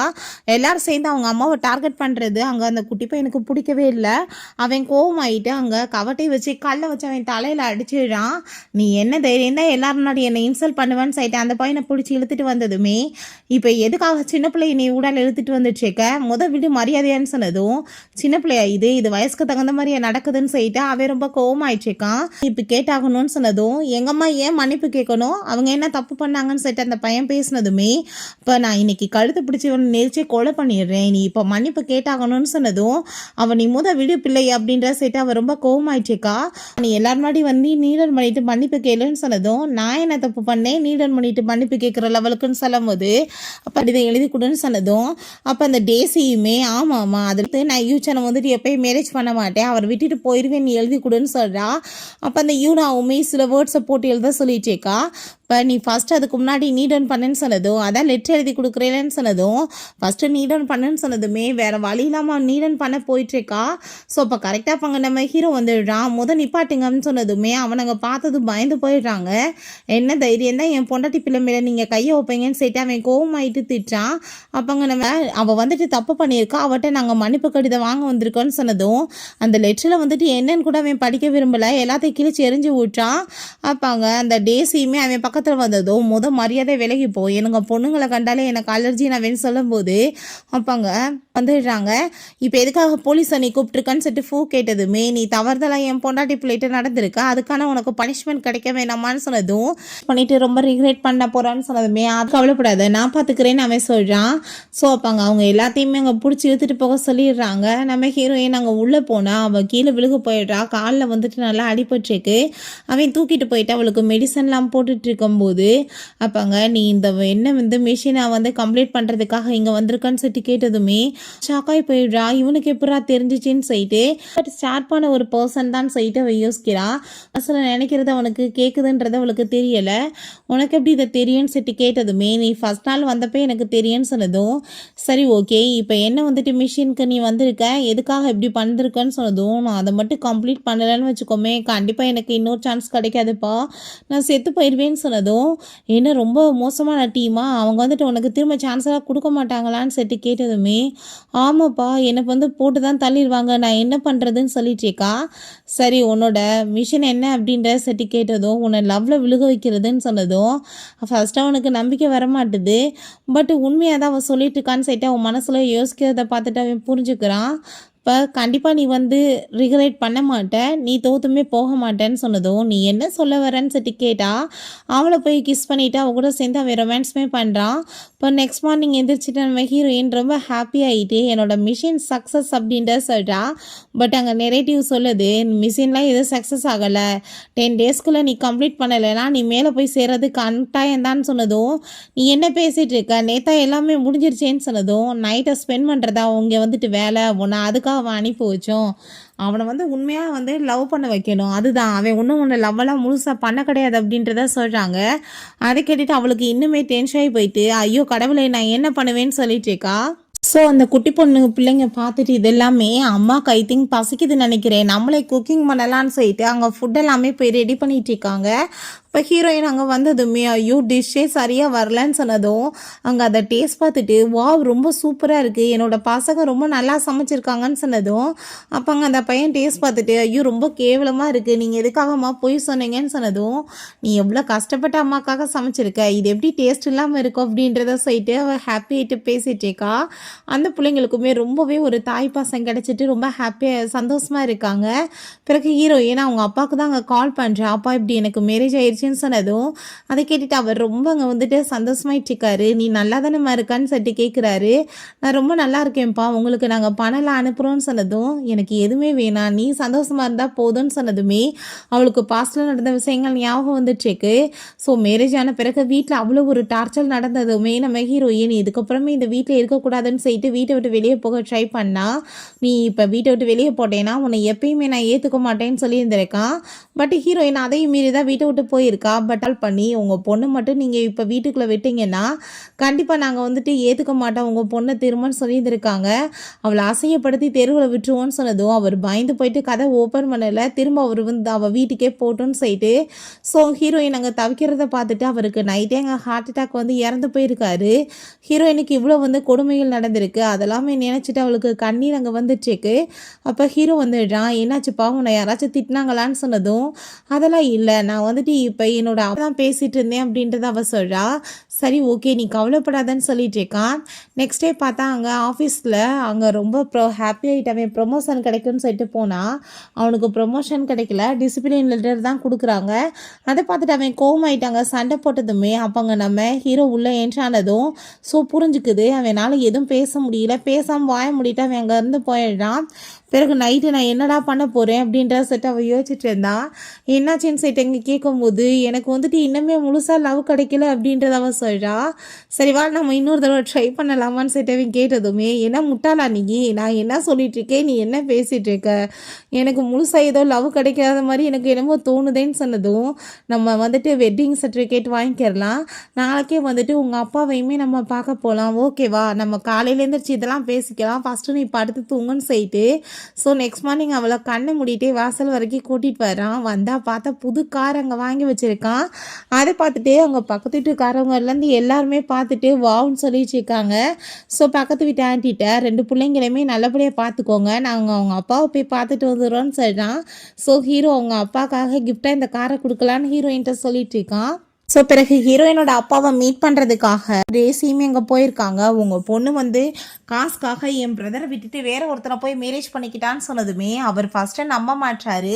எல்லாரும் சேர்ந்து அவங்க அம்மாவை டார்கெட் பண்ணுறது அங்கே அந்த குட்டி பையனுக்கு பிடிக்கவே இல்லை. அவன் கோவமாயிட்டு அங்கே கவட்டை வச்சு கல்லை வச்சு அவன் தலையில் அடிச்சிடுறான். நீ என்ன தைரியம் தான் எல்லாரும் முன்னாடி என்னை இன்சல்ட் பண்ணுவேன்னு சொல்லிட்டு அந்த பையனை பிடிச்சி இழுத்துட்டு வந்ததுமே இப்போ எதுக்காக சின்ன பிள்ளைய நீ ஊடால இழுத்துட்டு வந்துட்டுருக்க, விடு மரியாதையான்னு சொன்னதும் சின்ன பிள்ளையா இது வயசுக்கு தகுந்த மாதிரியே நடக்குதுன்னு சொல்லிட்டு அவன் ரொம்ப கோவமாயிட்டுருக்கான். இப்போ கேட்டாகணும்னு சொன்னதும் எங்கம்மா ஏன் மன்னிப்பு கேட்கணும், அவங்க என்ன தப்பு பண்ணாங்கன்னு சொல்லிட்டு அந்த பையன் பேசினதுமே இப்போ நான் இன்னைக்கு கழுத்து பிடிச்சி நெரிச்சி கொலை பண்ணிடுறேன், நீ இப்போ மன்னிப்பு கேட்டாகணும்னு சொன்னதும் அவன் நீ விடு பிள்ளை அப்படின்ற சொல்லிட்டு அவன் ரொம்ப கோவமாயிட்டுருக்கா. நீ எல்லாரும் முன்னாடி வந்து நீடன் பண்ணிட்டு மன்னிப்பு கேளுன்னு சொன்னதும் நான் என்ன தப்பு பண்ணேன் நீடன் பண்ணிட்டு மன்னிப்பு கேட்குற லெவலுக்குன்னு சொல்லும் போது அப்போ இதை எழுதி கொடுன்னு சொன்னதும் அப்போ அந்த டேசியுமே ஆமாம்மா அதுக்கு நான் யூச்சனை வந்துட்டு எப்பயும் மேரேஜ் பண்ண மாட்டேன், அவர் விட்டுட்டு போயிடுவேன் நீ எழுதி கொடுன்னு சொல்கிறா. அப்போ அந்த யூனாவுமே சில வேர்ட்ஸை போட்டு எழுத சொல்லிட்டேக்கா. இப்போ நீ ஃபஸ்ட்டு அதுக்கு முன்னாடி நீடன் பண்ணுன்னு சொன்னதும் அதான் லெட்டர் எழுதி கொடுக்குறேன்னு சொன்னதும் ஃபஸ்ட்டு நீடன் பண்ணுன்னு சொன்னதுமே வேறு வழி இல்லாமல் நீடன் பண்ண போயிட்டுருக்கா. ஸோ இப்போ கரெக்டாக பாங்க நம்ம ஹீரோ வந்துடுறான். நிப்பாட்டுங்கன்னு சொன்னதுமே அவனுங்க பார்த்ததும் பயந்து போயிடுறாங்க. என்ன தைரியம் தான் என் பொண்டாட்டி பிள்ளை மேலே நீங்கள் கையை வைப்பீங்கன்னு சொல்லிட்டு அவன் கோவமாயிட்டு திட்டான். அப்போங்க நம்ம அவள் வந்துட்டு தப்பு பண்ணியிருக்கா, அவட்ட நாங்கள் மன்னிப்பு கடிதம் வாங்க வந்திருக்கோன்னு சொன்னதும் அந்த லெட்டரில் வந்துட்டு என்னன்னு கூட அவன் படிக்க விரும்பலை, எல்லாத்தையும் கிழிச்சு எரிஞ்சு விட்டான். அப்பாங்க அந்த டேசியுமே அவன் பக்கத்தில் வந்ததும் மரியாதை விலகி போய் எனக்கு பொண்ணுங்களை கண்டாலே எனக்கு அலர்ஜி நான் சொல்லும் போது அப்பாங்க வந்துடுறாங்க. இப்போ எதுக்காக போலீஸை நீ கூப்பிட்டுருக்கான்னு சொல்லிட்டு ஃபூ கேட்டதுமே நீ தவறுதலாக என் பொண்டாட்டி பிள்ளைட்டு நடந்திருக்கா, அதுக்கான உனக்கு பனிஷ்மெண்ட் கிடைக்க வேணாமான்னு சொன்னதும் பண்ணிட்டு ரொம்ப ரிக்ரெட் பண்ண போகிறான்னு சொன்னதுமே அது கவலைப்படாத நான் பார்த்துக்கிறேன்னு அவன் சொல்கிறான். ஸோ அப்பாங்க அவங்க எல்லாத்தையுமே அங்கே பிடிச்சி இழுத்துட்டு போக சொல்லிடுறாங்க. நம்ம ஹீரோயின் அங்கே உள்ளே போனால் அவள் கீழே விழுக போயிடுறா, காலில் வந்துட்டு நல்லா அடிபட்டுருக்கு. அவன் தூக்கிட்டு போயிட்டு அவளுக்கு மெடிசன்லாம் போட்டுட்டு இருக்கும்போது அப்பாங்க நீ இந்த என்ன மிஷினை கம்ப்ளீட் பண்ணுறதுக்காக இங்கே வந்திருக்கான்னு சொல்லிட்டு கேட்டதுமே ஷாக்காகி போயிடுறா. இவனுக்கு எப்படா தெரிஞ்சிச்சின்னு சொல்லிட்டு பட் ஷார்ப்பான ஒரு பர்சன் தான் சொல்லிட்டு அவள் யோசிக்கிறா. அசல நினைக்கிறது அவனுக்கு கேட்குதுன்றது அவளுக்கு தெரியலை. உனக்கு எப்படி இதை தெரியும்னு சொல்லிட்டு கேட்டதுமே நீ ஃபஸ்ட் நாள் வந்தப்போ எனக்கு தெரியும்னு சொன்னதும் சரி ஓகே இப்போ என்ன மிஷினுக்கு நீ வந்திருக்க எதுக்காக எப்படி பண்ணிருக்கன்னு சொன்னதும் நான் அதை மட்டும் கம்ப்ளீட் பண்ணலைன்னு வச்சுக்கோமே கண்டிப்பாக எனக்கு இன்னொரு சான்ஸ் கிடைக்காதுப்பா, நான் செத்து போயிடுவேன்னு சொன்னதும் என்ன ரொம்ப மோசமான டீமா அவங்க உனக்கு திரும்ப சான்ஸெல்லாம் கொடுக்க மாட்டாங்களான்னு சொல்லிட்டு கேட்டதுமே ஆமாப்பா எனக்கு போட்டு தான் தள்ளிடுவாங்க, நான் என்ன பண்ணுறதுன்னு சொல்லிட்டேக்கா. சரி உன்னோட மிஷன் என்ன அப்படின்ற சொல்லிட்டு கேட்டதும் உன்னை லவ்வில் விழுக வைக்கிறதுன்னு சொன்னதும் ஃபஸ்ட்டு அவனுக்கு நம்பிக்கை வரமாட்டுது. பட் உண்மையாக தான் அவன் சொல்லிட்டு இருக்கான்னு சொல்லிட்டு அவன் மனசில் யோசிக்கிறத பார்த்துட்டு அவன் புரிஞ்சுக்கிறான். இப்போ கண்டிப்பாக நீ வந்து ரிகரெட் பண்ண மாட்ட, நீ தோத்துமே போக மாட்டேன்னு சொன்னதும், நீ என்ன சொல்ல வரேன்னு சொல்லிட்டு கேட்டா, அவளை போய் கிஸ் பண்ணிவிட்டு அவ கூட சேர்ந்து அவன் ரொமான்ஸுமே பண்ணுறான். இப்போ நெக்ஸ்ட் மார்னிங் எந்திரிச்சிட்டு நம்ம ஹீரோயின் ரொம்ப ஹாப்பி ஆகிட்டு என்னோட மிஷின் சக்ஸஸ் அப்படின்ட்டு சொல்கிறா. பட் அங்கே நெரேட்டிவ் சொல்லுது, மிஷின்லாம் எதுவும் சக்ஸஸ் ஆகலை, 10 டேஸ்க்குள்ளே நீ கம்ப்ளீட் பண்ணலைன்னா நீ மேலே போய் சேர்றது கட்டாயம் தான் சொன்னதும், நீ என்ன பேசிகிட்டு இருக்க, நேத்தா எல்லாமே முடிஞ்சிருச்சேன்னு சொன்னதும், நைட்டை ஸ்பெண்ட் பண்ணுறதா இங்கே வந்துட்டு வேலை, உன்னை அதுக்காக அவன் அனுப்பி வச்சோம், அவனை வந்து உண்மையாக வந்து லவ் பண்ண வைக்கணும், அதுதான் அவன் ஒன்றும் ஒன்று லவ்வெல்லாம் முழுசாக பண்ண கிடையாது அப்படின்றத சொல்கிறாங்க. அதை கேட்டுட்டு அவளுக்கு இன்னுமே டென்ஷன் ஆகி போயிட்டு, ஐயோ கடவுளை நான் என்ன பண்ணுவேன்னு சொல்லிட்டு இருக்கா. ஸோ அந்த குட்டி பொண்ணு பிள்ளைங்க பார்த்துட்டு இது எல்லாமே அம்மாவுக்கு ஐ திங்க் பசிக்குதுன்னு நினைக்கிறேன், நம்மளே குக்கிங் பண்ணலான்னு சொல்லிட்டு அங்கே ஃபுட் எல்லாமே போய் ரெடி பண்ணிட்டு இருக்காங்க. இப்போ ஹீரோயின் அங்கே வந்ததுமே ஐயோ டிஷ்ஷே சரியாக வரலன்னு சொன்னதும் அங்கே அதை டேஸ்ட் பார்த்துட்டு வாவ் ரொம்ப சூப்பராக இருக்குது, என்னோட பசங்க ரொம்ப நல்லா சமைச்சிருக்காங்கன்னு சொன்னதும் அப்போ அங்கே அந்த பையன் டேஸ்ட் பார்த்துட்டு ஐயோ ரொம்ப கேவலமாக இருக்குது, நீங்கள் எதுக்காகம்மா போய் சொன்னீங்கன்னு சொன்னதும், நீ எவ்வளோ கஷ்டப்பட்ட அம்மாக்காக சமைச்சிருக்க, இது எப்படி டேஸ்ட் இல்லாமல் இருக்கும் அப்படின்றத சொல்லிட்டு அவள் ஹாப்பி ஆகிட்டு பேசிகிட்டு இருக்கா. அந்த பிள்ளைங்களுக்குமே ரொம்பவே ஒரு தாய் பாசம் கிடச்சிட்டு ரொம்ப ஹாப்பியாக சந்தோஷமாக இருக்காங்க. பிறகு ஹீரோயின் அவங்க அப்பாவுக்கு தான் அங்கே கால் பண்ணுறேன், அப்பா இப்படி எனக்கு மேரேஜ் ஆயிடுச்சுன்னு சொன்னதும் அதை கேட்டுட்டு அவர் ரொம்ப அங்கே வந்துட்டு சந்தோஷமாயிட்டு இருக்காரு. நீ நல்லா தானேம்மா இருக்கான்னு சொல்லிட்டு கேட்குறாரு. நான் ரொம்ப நல்லா இருக்கேன்ப்பா, உங்களுக்கு நாங்கள் பணம்லாம் அனுப்புகிறோன்னு சொன்னதும், எனக்கு எதுவுமே வேணாம், நீ சந்தோஷமாக இருந்தால் போதும்னு சொன்னதுமே அவளுக்கு பாஸ்டில் நடந்த விஷயங்கள் ஞாபகம் வந்துட்டுருக்கு. ஸோ மேரேஜ் ஆன பிறகு வீட்டில் அவ்வளோ ஒரு டார்ச்சர் நடந்ததுமே நம்ம ஹீரோயின் இதுக்கப்புறமே இந்த வீட்டில் இருக்கக்கூடாதுன்னு சொல்லிட்டு வீட்டை விட்டு வெளியே போக ட்ரை பண்ணா. நீ இப்போ வீட்டை விட்டு வெளியே போட்டேன்னா உன்னை எப்பயுமே நான் ஏற்றுக்க மாட்டேன்னு சொல்லியிருந்திருக்கான். பட் ஹீரோயின் அதையும் மீறி தான் வீட்டை விட்டு போயிருக்கா. பட் ஆல் பண்ணி உங்கள் பொண்ணு மட்டும் நீங்கள் இப்போ வீட்டுக்குள்ளே விட்டீங்கன்னா கண்டிப்பாக நாங்கள் வந்துட்டு ஏற்றுக்க மாட்டோம், உங்கள் பொண்ணை திரும்பன்னு சொல்லியிருந்திருக்காங்க. அவளை அசையப்படுத்தி தெருவில் விட்டுருவோன்னு சொன்னதும் அவர் பயந்து போயிட்டு கதை ஓப்பன் பண்ணலை, திரும்ப அவர் வந்து அவள் வீட்டுக்கே போட்டோன்னு சொல்லிட்டு ஸோ ஹீரோயின் அங்கே தவிக்கிறத பார்த்துட்டு அவருக்கு நைட்டே அங்கே ஹார்ட் அட்டாக் வந்து இறந்து போயிருக்காரு. ஹீரோயினுக்கு இவ்வளோ வந்து கொடுமைகள் நடந்திருக்கு, அதெல்லாமே நினச்சிட்டு அவளுக்கு கண்ணீர் அங்கே வந்துட்டுருக்கு. அப்போ ஹீரோ வந்துடுறான், என்னாச்சுப்பா உன்னை யாராச்சும் திட்டினாங்களான்னு சொன்னதும் அதெல்லாம் இல்லை, நான் வந்துட்டு இப்போ என்னோட அப்பா தான் பேசிகிட்டு இருந்தேன் அப்படின்றத அவள் சொல்கிறா. சரி ஓகே நீ கவலைப்படாதன்னு சொல்லிட்டு இருக்கான். நெக்ஸ்ட் டே பார்த்தா அங்கே ஆஃபீஸில் அங்கே ரொம்ப ஹாப்பி ஆகிட்டவன் ப்ரொமோஷன் கிடைக்கும்னு சொல்லிட்டு போனால் அவனுக்கு ப்ரொமோஷன் கிடைக்கல, டிசிப்ளின் லெட்டர் தான் கொடுக்குறாங்க. அதை பார்த்துட்டு அவன் கோவமாயிட்டாங்க, சண்டை போட்டதுமே அப்போங்க நம்ம ஹீரோ உள்ளே என்ட்ரானதும் ஸோ புரிஞ்சுக்குது அவனால் எதுவும் பேச முடியல, பேசாமல் வாய முடிட்டு அவன் அங்கேருந்து போயிடுறான். பிறகு நைட்டு நான் என்னடா பண்ண போகிறேன் அப்படின்ற செட்டு அவள் யோசிச்சுட்டு இருந்தான். என்னாச்சின்னு செட்டு எங்கே கேட்கும்போது எனக்கு வந்துட்டு இன்னுமே முழுசாக லவ் கிடைக்கல அப்படின்றத அவள் சொல்கிறா. சரிவா நம்ம இன்னொரு தடவை ட்ரை பண்ணலாமான்னு செட்டு அவன் கேட்டதுமே என்ன முட்டாளா நீ, நான் என்ன சொல்லிட்டு இருக்கேன், நீ என்ன பேசிகிட்டு இருக்க, எனக்கு முழுசாக ஏதோ லவ் கிடைக்காத மாதிரி எனக்கு என்னமோ தோணுதேன்னு சொன்னதும் நம்ம வந்துட்டு வெட்டிங் சர்டிஃபிகேட் வாங்கிக்கிறலாம், நாளைக்கே வந்துட்டு உங்கள் அப்பாவையுமே நம்ம பார்க்க போகலாம், ஓகேவா, நம்ம காலையில் எழுந்திரிச்சு இதெல்லாம் பேசிக்கலாம், ஃபஸ்ட்டு நீ படுத்து தூங்குன்னு சொல்லிட்டு ஸோ நெக்ஸ்ட் மார்னிங் அவளை கண்ணை மூடிட்டே வாசல் வரைக்கும் கூட்டிகிட்டு வரான். வந்தால் பார்த்தா புது கார் அங்கே வாங்கி வச்சுருக்கான். அதை பார்த்துட்டு அவங்க பக்கத்து வீட்டுக்காரவங்கலேருந்து எல்லாருமே பார்த்துட்டு வாவ்னு சொல்லிட்டு இருக்காங்க. ஸோ பக்கத்து வீட்டு ஆண்டிகிட்ட 2 பிள்ளைங்களையுமே நல்லபடியாக பார்த்துக்கோங்க, நாங்கள் அவங்க அப்பாவை போய் பார்த்துட்டு வந்துடுறோன்னு சொல்கிறான். ஸோ ஹீரோ அவங்க அப்பாவுக்காக கிஃப்டாக இந்த காரை கொடுக்கலான்னு ஹீரோயின்ட்ட சொல்லிட்டு இருக்கான். ஸோ பிறகு ஹீரோயினோட அப்பாவை மீட் பண்ணுறதுக்காக ரேசியுமே அங்கே போயிருக்காங்க. உங்கள் பொண்ணு வந்து காசுக்காக என் பிரதரை விட்டுட்டு வேற ஒருத்தனை போய் மேரேஜ் பண்ணிக்கிட்டான்னு சொன்னதுமே அவர் ஃபஸ்ட்டு நம்ப மாட்டாரு.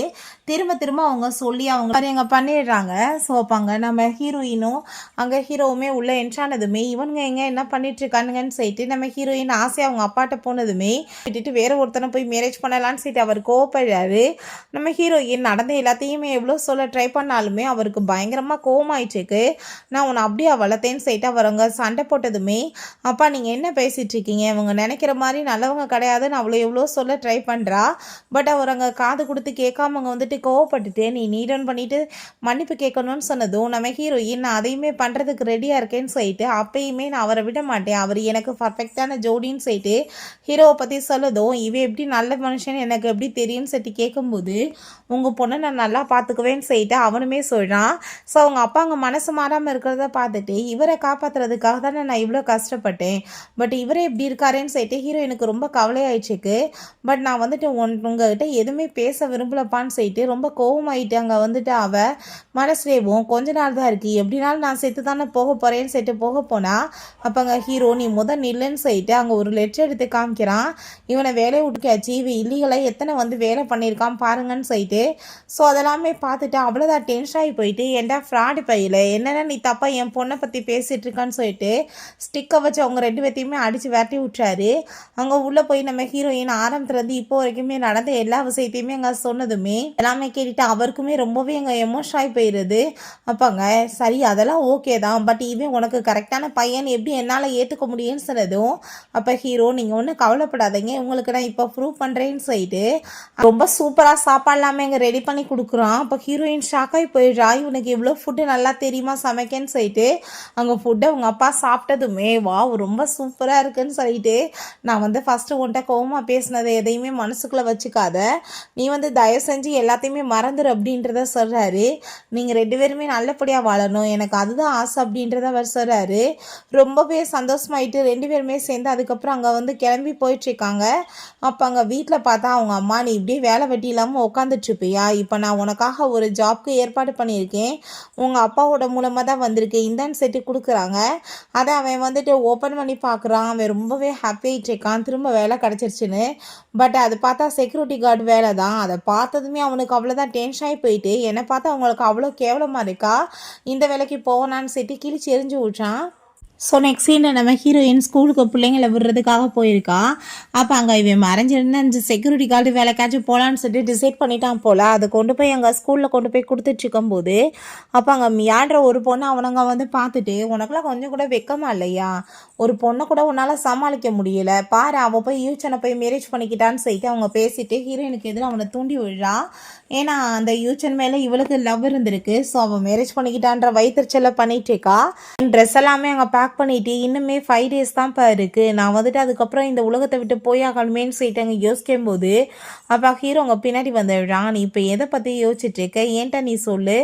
திரும்ப திரும்ப அவங்க சொல்லி அவங்க அங்கே பண்ணிடுறாங்க. ஸோ அப்போ அங்கே நம்ம ஹீரோயினும் அங்கே ஹீரோவுமே உள்ளே என்ட்ரானதுமே இவனுங்க எங்கே என்ன பண்ணிட்டு இருக்கானுங்கன்னு சொல்லிட்டு நம்ம ஹீரோயின் ஆசையாக அவங்க அப்பாட்ட போனதுமே விட்டுட்டு வேற ஒருத்தனை போய் மேரேஜ் பண்ணலான்னு சொல்லிட்டு அவர் கோவப்படுறாரு. நம்ம ஹீரோயின் நடந்த எல்லாத்தையுமே எவ்வளோ சொல்ல ட்ரை பண்ணாலுமே அவருக்கு பயங்கரமாக கோவமாயிடுச்சு. நான் உன்னை அப்படியே வளர்த்தேன்னு சொல்லிட்டு அவரவங்க சண்டை போட்டதுமே அப்பா நீங்கள் என்ன பேசிகிட்டு இருக்கீங்க, இவங்க நினைக்கிற மாதிரி நல்லவங்க கிடையாதுன்னு அவ்வளோ எவ்வளோ சொல்ல ட்ரை பண்ணுறா. பட் அவர் அங்கே காது கொடுத்து கேட்காம அவங்க வந்துட்டு கோவப்பட்டுட்டு நீ நீடன் பண்ணிவிட்டு மன்னிப்பு கேட்கணும்னு சொன்னதும் நம்ம ஹீரோயின் நான் அதையுமே பண்ணுறதுக்கு ரெடியாக இருக்கேன்னு சொல்லிட்டு அப்பயுமே நான் அவரை விட மாட்டேன், அவர் எனக்கு பர்ஃபெக்டான ஜோடின்னு சொல்லிட்டு ஹீரோவை பற்றி சொல்லதும் இவன் எப்படி நல்ல மனுஷன் எனக்கு எப்படி தெரியும்னு சொல்லிட்டு கேட்கும்போது உங்கள் பொண்ணை நான் நல்லா பார்த்துக்குவேன்னு சொல்லிட்டு அவனுமே சொல்கிறான். ஸோ அவங்க அப்பா அங்கே மனசு மாறாமல் இருக்கிறத பார்த்துட்டு இவரை காப்பாற்றுறதுக்காக தானே நான் இவ்வளோ கஷ்டப்பட்டேன். பட் இவரே இப்படி இருக்காரேன்னு சொல்லிட்டு ஹீரோயினுக்கு ரொம்ப கவலையாயிடுச்சுக்கு. பட் நான் வந்துட்டு உங்ககிட்ட எதுவுமே பேச விரும்பலப்பான்னு சொல்லிட்டு ரொம்ப கோவமாயிட்டு அங்கே வந்துட்டு அவள் மனசுலேயும் கொஞ்ச நாள் தான் இருக்குது, எப்படினாலும் நான் செத்து தானே போக போகிறேன்னு சொல்லிட்டு போக போனால் அப்போ அங்கே ஹீரோ நீ நில்லுன்னு சொல்லிட்டு அங்கே ஒரு லெட்டர் எடுத்து காமிக்கிறான். இவனை வேலையை விட்டுக்காச்சு, இவன் இல்லீகலாக எத்தனை வந்து வேலை பண்ணியிருக்கான் பாருங்கன்னு சொல்லிட்டு. ஸோ அதெல்லாமே பார்த்துட்டு அவ்வளோதான் டென்ஷன் ஆகி போயிட்டு ஏன்டா ஃப்ராடு பையில என்னென்ன நீ தப்பாக என் பொண்ணை பற்றி பேசிகிட்டு இருக்கான்னு சொல்லிட்டு ஸ்டிக்கை வச்சு அவங்க 2 பேர்த்தையுமே அடித்து விரட்டி விட்டுறாரு. அங்கே உள்ளே போய் நம்ம ஹீரோயின் ஆரம்பத்துலேருந்து இப்போ வரைக்குமே நடந்த எல்லா விஷயத்தையுமே அங்கே சொன்னதுமே எல்லாமே கேட்டுட்டு அவருக்குமே ரொம்பவே அங்கே எமோஷன் ஆகி போயிடுது. அப்பாங்க சரி அதெல்லாம் ஓகே தான், பட் இவன் உனக்கு கரெக்டான பையன் எப்படி என்னால் ஏற்றுக்க முடியும்னு சொன்னதும் அப்போ ஹீரோ நீங்கள் ஒன்றும் கவலைப்படாதீங்க, உங்களுக்கு நான் இப்போ ப்ரூவ் பண்ணுறேன்னு சொல்லிட்டு ரொம்ப சூப்பராக சாப்பாடு எல்லாமே இங்கே ரெடி பண்ணி கொடுக்குறான். அப்போ ஹீரோயின் ஷாக்காகி போயிடுறா, இவனுக்கு இவ்வளோ ஃபுட்டு நல்லா தெரியுமா சமைக்கன்னு சொல்லிட்டு. அங்கே ஃபுட்டை அவங்க அப்பா சாப்பிட்டதுமே வா ரொம்ப சூப்பராக இருக்குன்னு சொல்லிட்டு நான் வந்து ஃபஸ்ட்டு உன்ட்ட கோவமாக பேசினதை எதையுமே மனசுக்குள்ளே வச்சுக்காத, நீ வந்து தயவு செஞ்சு எல்லாத்தையுமே மறந்துடு அப்படின்றத சொல்கிறாரு. நீங்கள் 2 பேருமே நல்லபடியாக வாழணும், எனக்கு அதுதான் ஆசை அப்படின்றத அவர் சொல்கிறாரு. ரொம்பவே சந்தோஷமாயிட்டு 2 பேருமே சேர்ந்து அதுக்கப்புறம் அங்கே வந்து கிளம்பி போயிட்டுருக்காங்க. அப்போ அங்கே வீட்டில் பார்த்தா அவங்க அம்மா நீ இப்படியே வேலை வெட்டி இல்லாமல் உட்காந்துட்ருப்பியா, இப்போ நான் உனக்காக ஒரு ஜாப்க்கு ஏற்பாடு பண்ணியிருக்கேன், உங்கள் அப்பாவோட மூலமாக தான் வந்திருக்கு, இந்தான்னு செட்டு கொடுக்குறாங்க. அதை அவன் வந்துட்டு ஓப்பன் பண்ணி பார்க்குறான். அவன் ரொம்பவே ஹாப்பி ஆகிட்டு இருக்கான், திரும்ப வேலை கிடச்சிருச்சுன்னு. பட் அது பார்த்தா செக்யூரிட்டி கார்டு வேலை தான். அதை பார்த்ததுமே அவனுக்கு அவ்வளோதான் டென்ஷன் ஆகி போயிட்டு என்னை பார்த்தா அவங்களுக்கு அவ்வளோ கேவலமாக இருக்கா, இந்த வேலைக்கு போனான்னு செட்டு கிழிச்சு எரிஞ்சு விட்டான். ஸோ நெக்ஸ்ட் சீனில் நம்ம ஹீரோயின் ஸ்கூலுக்கு பிள்ளைங்களை விடுறதுக்காக போயிருக்கா. அப்போ அங்கே இவன் மறைஞ்சிருந்து அந்த செக்யூரிட்டி கார்டு வேலைக்காச்சும் போகலான்னு சொல்லிட்டு டிசைட் பண்ணிட்டான் போல். அதை கொண்டு போய் அங்கே ஸ்கூலில் கொண்டு போய் கொடுத்துட்டு இருக்கும்போது அப்போ அங்கே மியாடுற ஒரு பொண்ணு அவனுங்க வந்து பார்த்துட்டு உனக்குலாம் கொஞ்சம் கூட வெக்கமா இல்லையா, ஒரு பொண்ணை கூட உன்னால் சமாளிக்க முடியல பாரு, அவள் போய் யூச்சனை போய் மேரேஜ் பண்ணிக்கிட்டான்னு சொல்லிட்டு அவங்க பேசிட்டு ஹீரோயினுக்கு எதிராக அவனை தூண்டி விழுறா. ஏன்னா அந்த யூச்சன் மேலே இவளுக்கு லவ் இருந்திருக்கு. ஸோ அவன் மேரேஜ் பண்ணிக்கிட்டான்ற வயிற்றுச்சலை பண்ணிட்டு இருக்கா. ட்ரெஸ் எல்லாமே அங்கே பேக் பண்ணிட்டு இன்னுமே 5 days தான் இருக்குது, நான் வந்துட்டு அதுக்கப்புறம் இந்த உலகத்தை விட்டு போய் ஆகணுமேன்னு சொல்லிட்டு அங்கே யோசிக்கும் போது அப்போ ஹீரோ அங்கே பின்னாடி வந்துடுறான். நீ இப்போ எதை பற்றி யோசிச்சுட்டு இருக்க, ஏன்ட்டா நீ சொல்லு,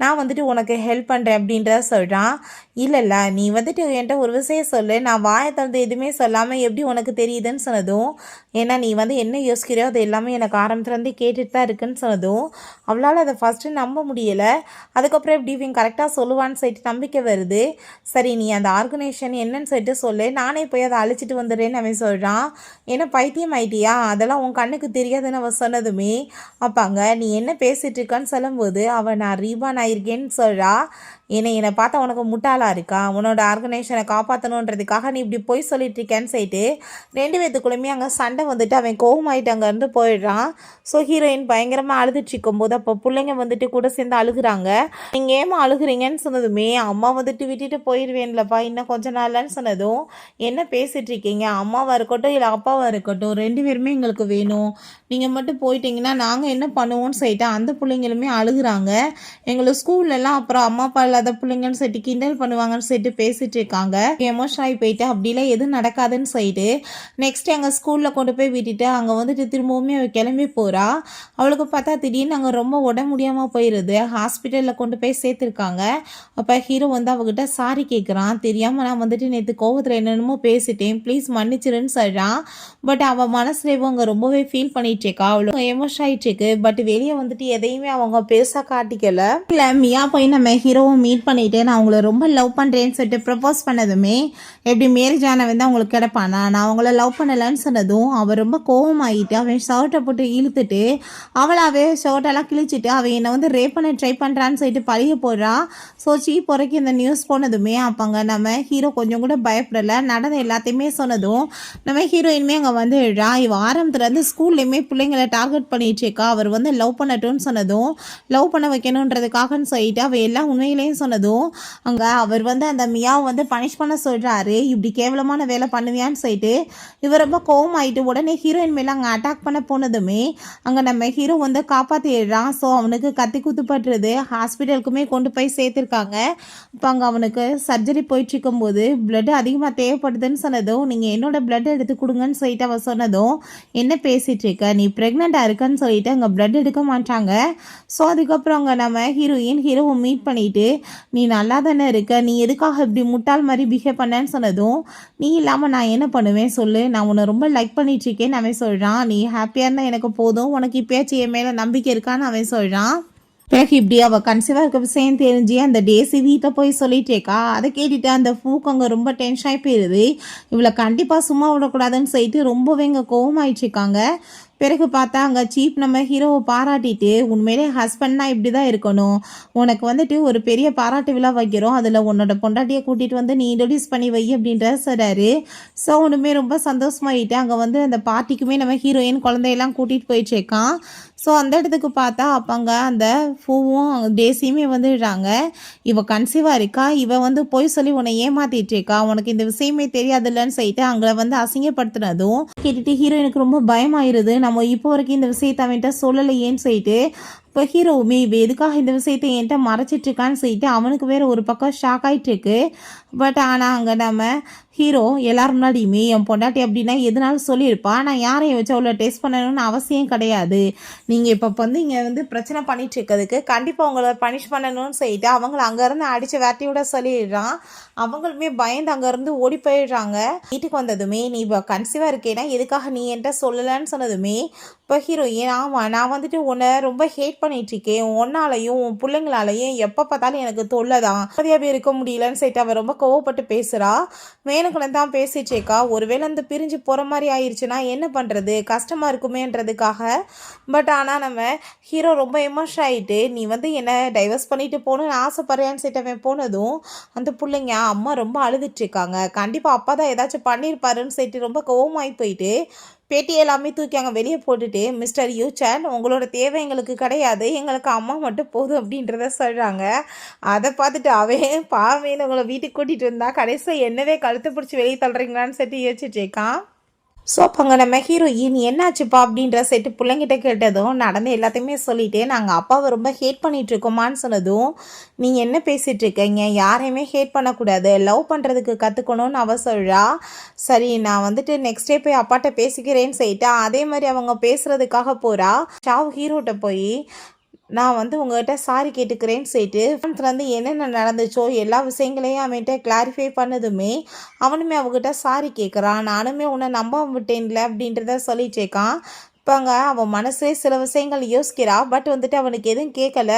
நான் வந்துட்டு உனக்கு ஹெல்ப் பண்ணுறேன் அப்படின்றத சொல்கிறான். இல்லை நீ வந்துட்டு என்கிட்ட ஒரு விஷயம் சொல்லு, நான் வாயை திறந்து எதுவுமே சொல்லாமல் எப்படி உனக்கு தெரியுதுன்னு சொன்னதும், ஏன்னா நீ வந்து என்ன யோசிக்கிறியோ அது எல்லாமே எனக்கு ஆரம்பத்துலேருந்து கேட்டுட்டு தான் இருக்குன்னு சொன்னதும் அவளால் அதை ஃபஸ்ட்டு நம்ப முடியலை. அதுக்கப்புறம் எப்படி இவன் கரெக்டாக சொல்லுவான்னு சொல்லிட்டு நம்பிக்கை வருது. சரி நீ அந்த ஆர்கனைசேஷன் என்னன்னு சொல்லிட்டு சொல்லு, நானே போய் அதை அழிச்சிட்டு வந்துடுறேன்னு அவன் சொல்கிறான். ஏன்னா பைத்தியம் ஆயிட்டியா, அதெல்லாம் உன் கண்ணுக்கு தெரியாதுன்னு அவன் சொன்னதுமே அப்பாங்க நீ என்ன பேசிகிட்டு இருக்கான்னு சொல்லும்போது அவன் நான் ரீபான் ஆயிருக்கேன்னு சொல்கிறா. என்னை பார்த்தா உனக்கு முட்டாளாக இருக்கா, உன்னோட ஆர்கனைசேஷனை காப்பாற்றணுன்றதுக்காக நீ இப்படி போய் சொல்லிட்டு இருக்கேன்னு சொல்லிட்டு 2 பேத்துக்குள்ளேயுமே அங்கே சண்டை வந்துட்டு அவன் கோவமாயிட்டு அங்கேருந்து போயிடுறான். ஸோ ஹீரோயின் பயங்கரமாக அழுதுட்டு இருக்கும்போது அப்போ பிள்ளைங்க வந்துட்டு கூட சேர்ந்து அழுகுறாங்க. நீங்கள் ஏமா அழுகுறீங்கன்னு சொன்னதுமே அம்மா வந்துட்டு விட்டுட்டு போயிடுவேன்லப்பா இன்னும் கொஞ்ச நாள்லன்னு சொன்னதும் என்ன பேசிகிட்டு இருக்கீங்க, அம்மாவாக இருக்கட்டும் இல்லை அப்பாவாக இருக்கட்டும் 2 பேருமே எங்களுக்கு வேணும், நீங்கள் மட்டும் போயிட்டீங்கன்னா நாங்கள் என்ன பண்ணுவோன்னு சொல்லிட்டு அந்த பிள்ளைங்களுமே அழுகுறாங்க. எங்களை ஸ்கூல்லலாம் அப்புறம் அம்மா அப்பா இல்லாத பிள்ளைங்கன்னு சொல்லிட்டு கிண்டல் பண்ணுவாங்கன்னு சொல்லிட்டு பேசிட்டு இருக்காங்க. எமோஷன் ஆகி போயிட்டு அப்படிலாம் எதுவும் நடக்காதுன்னு சொல்லிட்டு நெக்ஸ்ட் எங்கள் ஸ்கூலில் கொண்டு போய் விட்டுட்டு அங்கே வந்துட்டு திரும்பவுமே அவள் கிளம்பி போகிறா. அவளுக்கு பார்த்தா திடீர்னு அங்கே ரொம்ப உடம்பு முடியாமல் போயிடுது. ஹாஸ்பிட்டலில் கொண்டு போய் சேர்த்துருக்காங்க. அப்போ ஹீரோ வந்து அவகிட்ட சாரி கேட்குறான். தெரியாமல் நான் வந்துட்டு நேற்று கோவத்தில் என்னென்னமோ பேசிட்டேன், ப்ளீஸ் மன்னிச்சிருன்னு சொல்கிறான். பட் அவள் மனசுலேயும் அங்கே ரொம்பவே ஃபீல் பண்ணிட்டு இருக்கா, அவ்வளோ எமோஷன் ஆகிட்டு இருக்கு. பட் வெளியே வந்துட்டு எதையுமே அவங்க பெருசாக காட்டிக்கல. இல்லை மியா போய் நம்ம ஹீரோவை மீட் பண்ணிட்டு நான் அவங்கள ரொம்ப லவ் பண்ணுறேன்னு சொல்லிட்டு ப்ரப்போஸ் பண்ணதுமே எப்படி மேரேஜ் ஆனவன் தான் அவங்களுக்கு கிடப்பானா, நான் அவங்கள லவ் பண்ணலைன்னு சொன்னதும் அவள் ரொம்ப கோவமாகிட்டு அவன் ஷர்ட்டை போட்டு இழுத்துட்டு அவளாவே ஷர்ட்டெல்லாம் கிழிச்சிட்டு அவன் என்னை வந்து ரேப் பண்ண ட்ரை பண்ணுறான்னு சொல்லிட்டு பழிய போடுறா. ஸோ சீப் வரைக்கும் இந்த நியூஸ் போனதுமே அப்போங்க நம்ம ஹீரோ கொஞ்சம் கூட பயப்படலை. நடந்த எல்லாத்தையுமே சொன்னதும் நம்ம ஹீரோயின்மே அங்கே வந்து இவ ஆரம்பத்துலேருந்து ஸ்கூல்லையுமே பிள்ளைங்களை டார்கெட் பண்ணிட்டு இருக்கா, அவர் வந்து லவ் பண்ணட்டும்னு சொன்னதும் லவ் பண்ண வைக்கணுன்றதுக்காகன்னு சொல்லிட்டு அவள் எல்லாம் உண்மையிலேயும் சொன்னதும் அங்கே அவர் வந்து அந்த மியாவை வந்து பனிஷ் பண்ண சொல்கிறாரு. இப்படி கேவலமான வேலை பண்ணுவியான்னு சொல்லிட்டு இவர் ரொம்ப கோவம் ஆகிட்டு உடனே ஹீரோயின் மேலே அங்கே அட்டாக் பண்ண போனதுமே அங்கே நம்ம ஹீரோ வந்து காப்பாற்றிடுறான். ஸோ அவனுக்கு கத்தி குத்துப்பட்டுருது. ஹாஸ்பிட்டலுக்குமே கொண்டு போய் சேர்த்துருக்காங்க. இப்போ அங்கே அவனுக்கு சர்ஜரி போயிட்டு இருக்கும்போது பிளட் அதிகமாக தேவைப்படுதுன்னு சொன்னதும் நீங்கள் என்னோட பிளட் எடுத்து கொடுங்கன்னு சொல்லிட்டு அவள் சொன்னதும் என்ன பேசிகிட்டு இருக்க, நீ ப்ரெக்னெண்ட்டாக இருக்கன்னு சொல்லிட்டு அங்கே பிளட் எடுக்க மாட்டாங்க. ஸோ அதுக்கப்புறம் அங்கே நம்ம ஹீரோவை மீட் பண்ணிவிட்டு நீ நல்லா தானே இருக்க, நீ எதுக்காக இப்படி முட்டாள் மாதிரி பிஹேவ் பண்ணேன்னு சொன்னதும், நீ இல்லாமல் நான் என்ன பண்ணுவேன் சொல்லு, நான் உன்னை ரொம்ப லைக் பண்ணிட்டுருக்கேன்னு அவன் சொல்கிறான். நீ ஹாப்பியாக இருந்தால் எனக்கு போதும், உனக்கு இப்போயாச்சும் என் மேலே நம்பிக்கை இருக்கான்னு அவன் சொல்கிறான். பிறகு இப்படி அவள் கன்சீவாக இருக்க விஷயம் தெரிஞ்சு அந்த டேஸி வீட்டை போய் சொல்லிட்டேக்கா. அதை கேட்டுட்டு அந்த ஃபூக்கு அங்கே ரொம்ப டென்ஷன் ஆகி போயிடுது. இவளை கண்டிப்பாக சும்மா விடக்கூடாதுன்னு சொல்லிட்டு ரொம்பவே இங்கே கோவமாயிடுச்சுக்காங்க. பிறகு பார்த்தா அங்கே சீப் நம்ம ஹீரோவை பாராட்டிட்டு, உண்மையிலே ஹஸ்பண்ட்னா இப்படி தான் இருக்கணும், உனக்கு வந்துட்டு ஒரு பெரிய பாராட்டு விழா வைக்கிறோம், அதில் உன்னோட பொண்டாட்டியை கூட்டிகிட்டு வந்து நீ இன்ட்ரடியூஸ் பண்ணி வை அப்படின்ற சொல்கிறாரு. ஸோ ஒன்றுமே ரொம்ப சந்தோஷமாயிட்டு அங்கே வந்து அந்த பார்ட்டிக்குமே நம்ம ஹீரோயின் குழந்தையெல்லாம் கூட்டிகிட்டு போயிடுச்சேக்கான். ஸோ அந்த இடத்துக்கு பார்த்தா அப்போங்க அந்த பூவும் டேஸியுமே வந்துடுறாங்க. இவள் கன்சீவாக இருக்கா, இவள் வந்து போய் சொல்லி உன்னை ஏமாத்திட்டுருக்கா, உனக்கு இந்த விஷயமே தெரியாதுல்லன்னு சொல்லிட்டு அங்கே வந்து அசிங்கப்படுத்தினதும் கேட்டுட்டு ஹீரோயினுக்கு ரொம்ப பயமாயிருது. நம்ம இப்போ வரைக்கும் இந்த விஷயத்தை அவன்கிட்ட சொல்லலையேன்னு சொல்லிட்டு இப்போ ஹீரோவுமே இவ எதுக்காக இந்த விஷயத்தை என்கிட்ட மறைச்சிட்ருக்கான்னு சொல்லிட்டு அவனுக்கு வேறு ஒரு பக்கம் ஷாக் ஆகிட்டுருக்கு. பட் ஆனால் அங்கே நம்ம ஹீரோ எல்லாரும் முன்னாடியுமே என் பொண்டாட்டி அப்படின்னா எதுனாலும் சொல்லியிருப்பா, நான் யாரையும் வச்சு அவ்வளோ டெஸ்ட் பண்ணணும்னு அவசியம் கிடையாது, நீங்கள் இப்போ வந்து இங்கே வந்து பிரச்சனை பண்ணிட்டு இருக்கிறதுக்கு கண்டிப்பாக அவங்கள பனிஷ் பண்ணணும்னு சொல்லிட்டு அவங்கள அங்கேருந்து அடித்து வேட்டி விட சொல்லிடுறான். அவங்களுமே பயந்து அங்கேருந்து ஓடி போயிடுறாங்க. வீட்டுக்கு வந்ததுமே நீ இப்போ கன்சீவாக இருக்கேன்னா எதுக்காக நீ என்கிட்ட சொல்லலைன்னு சொன்னதுமே இப்போ ஹீரோயின், ஆமாம் நான் வந்துட்டு உன்னை ரொம்ப ஹேட் பண்ணிகிட்ருக்கேன், உன்னாலையும் உன் பிள்ளைங்களாலையும் எப்போ பார்த்தாலும் எனக்கு தொல்லை தான், மரியாதை இருக்க முடியலன்னு சொல்லிட்டு அவன் ரொம்ப கோவப்பட்டு பேசுகிறா. வேணுக்குன்னு தான் பேசிச்சேக்கா, ஒருவேளை அந்த பிரிஞ்சு போகிற மாதிரி ஆயிடுச்சுன்னா என்ன பண்ணுறது, கஷ்டமாக இருக்குமேன்றதுக்காக. பட் ஆனால் நம்ம ஹீரோ ரொம்ப எமோஷன் ஆகிட்டு, நீ வந்து என்னை டைவர்ஸ் பண்ணிட்டு போகணுன்னு ஆசைப்படுறியான்னு சொல்லிட்டு அவன் போனதும் அந்த பிள்ளைங்க அம்மா ரொம்ப அழுதுட்ருக்காங்க, கண்டிப்பாக அப்பா தான் ஏதாச்சும் பண்ணியிருப்பாருன்னு சொல்லிட்டு ரொம்ப கோவமாகி போயிட்டு பேட்டி எல்லாமே தூக்கி அங்கே வெளியே போட்டுட்டு, மிஸ்டர் யூச்சன் உங்களோட தேவை எங்களுக்கு கிடையாது, எங்களுக்கு அம்மா மட்டும் போதும் அப்படின்றத சொல்கிறாங்க. அதை பார்த்துட்டு அவன் பாவேன்னு உங்களை வீட்டுக்கு கூட்டிகிட்டு வந்தா கடைசியாக என்னவே கழுத்து பிடிச்சி வெளியே தள்ளுறீங்களான்னு சொல்லிட்டு யோசிச்சுட்ருக்கான். ஸோ அப்போங்க நம்ம ஹீரோயின் என்னாச்சுப்பா அப்படின்ற செட்டு பிள்ளைங்கிட்ட கேட்டதும் நடந்து எல்லாத்தையுமே சொல்லிவிட்டு, நாங்கள் அப்பாவை ரொம்ப ஹேட் பண்ணிகிட்ருக்கோமான்னு சொன்னதும், நீங்கள் என்ன பேசிகிட்டு இருக்கீங்க, யாரையுமே ஹேட் பண்ணக்கூடாது, லவ் பண்ணுறதுக்கு கற்றுக்கணும்னு அவ சொல்கிறா. சரி நான் வந்துட்டு நெக்ஸ்ட் டே போய் அப்பாட்ட பேசிக்கிறேன்னு சொல்லிட்டா. அதே மாதிரி அவங்க பேசுகிறதுக்காக போகிறா. ஷாவ் ஹீரோட்ட போய் நான் வந்து உங்கள்கிட்ட சாரி கேட்டுக்கிறேன்னு சொல்லிட்டு வந்து என்னென்ன நடந்துச்சோ எல்லா விஷயங்களையும் அவன்கிட்ட கிளாரிஃபை பண்ணதுமே அவனுமே அவங்ககிட்ட சாரி கேட்குறான். நானுமே உன்னை நம்ப விட்டேன்ல அப்படின்றத சொல்லிட்டேக்கான். இப்போங்க அவன் மனசே சில விஷயங்கள் யோசிக்கிறா. பட் வந்துட்டு அவனுக்கு எதுவும் கேட்கல.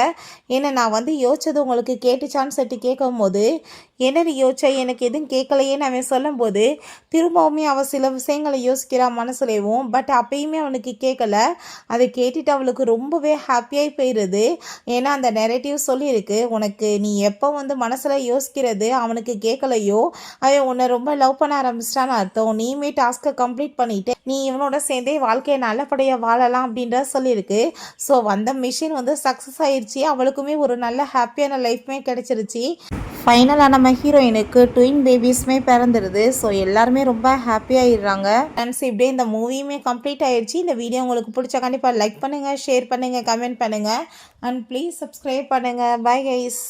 ஏன்னா நான் வந்து யோசிச்சது உங்களுக்கு கேட்டுச்சான்னு சொல்லிட்டு கேட்கும் போது, என்னடி யோசிச்சா எனக்கு எதுவும் கேட்கலையேன்னு அவன் சொல்லும்போது திரும்பவுமே அவள் சில விஷயங்களை யோசிக்கிறா மனசுலேயும். பட் அப்பயுமே அவனுக்கு கேட்கல. அதை கேட்டுட்டு அவளுக்கு ரொம்பவே ஹாப்பியாகி போயிடுது. ஏன்னா அந்த நெரேட்டிவ் சொல்லியிருக்கு, உனக்கு நீ எப்போ வந்து மனசில் யோசிக்கிறது அவனுக்கு கேட்கலையோ அவன் உன்னை ரொம்ப லவ் பண்ண ஆரம்பிச்சிட்டான்னு அர்த்தம். நீயுமே டாஸ்க்கை கம்ப்ளீட் பண்ணிவிட்டு நீ இவனோட சேர்ந்தே வாழ்க்கையை நல்லபடியாக வாழலாம் அப்படின்றத சொல்லியிருக்கு. ஸோ வந்த மிஷின் வந்து சக்ஸஸ் ஆயிடுச்சு. அவளுக்குமே ஒரு நல்ல ஹாப்பியான லைஃப்மே கிடச்சிருச்சு. ஃபைனலாக நம்ம ஹீரோயினுக்கு ட்வின் பேபிஸ்மே பிறந்துடுது. ஸோ எல்லாருமே ரொம்ப ஹாப்பியாகிடுறாங்க. ஃப்ரெண்ட்ஸ் இப்படியே இந்த மூவியுமே கம்ப்ளீட் ஆயிடுச்சு. இந்த வீடியோ உங்களுக்கு பிடிச்ச கண்டிப்பாக லைக் பண்ணுங்கள், ஷேர் பண்ணுங்கள், கமெண்ட் பண்ணுங்கள் அண்ட் ப்ளீஸ் சப்ஸ்கிரைப் பண்ணுங்கள். Bye guys.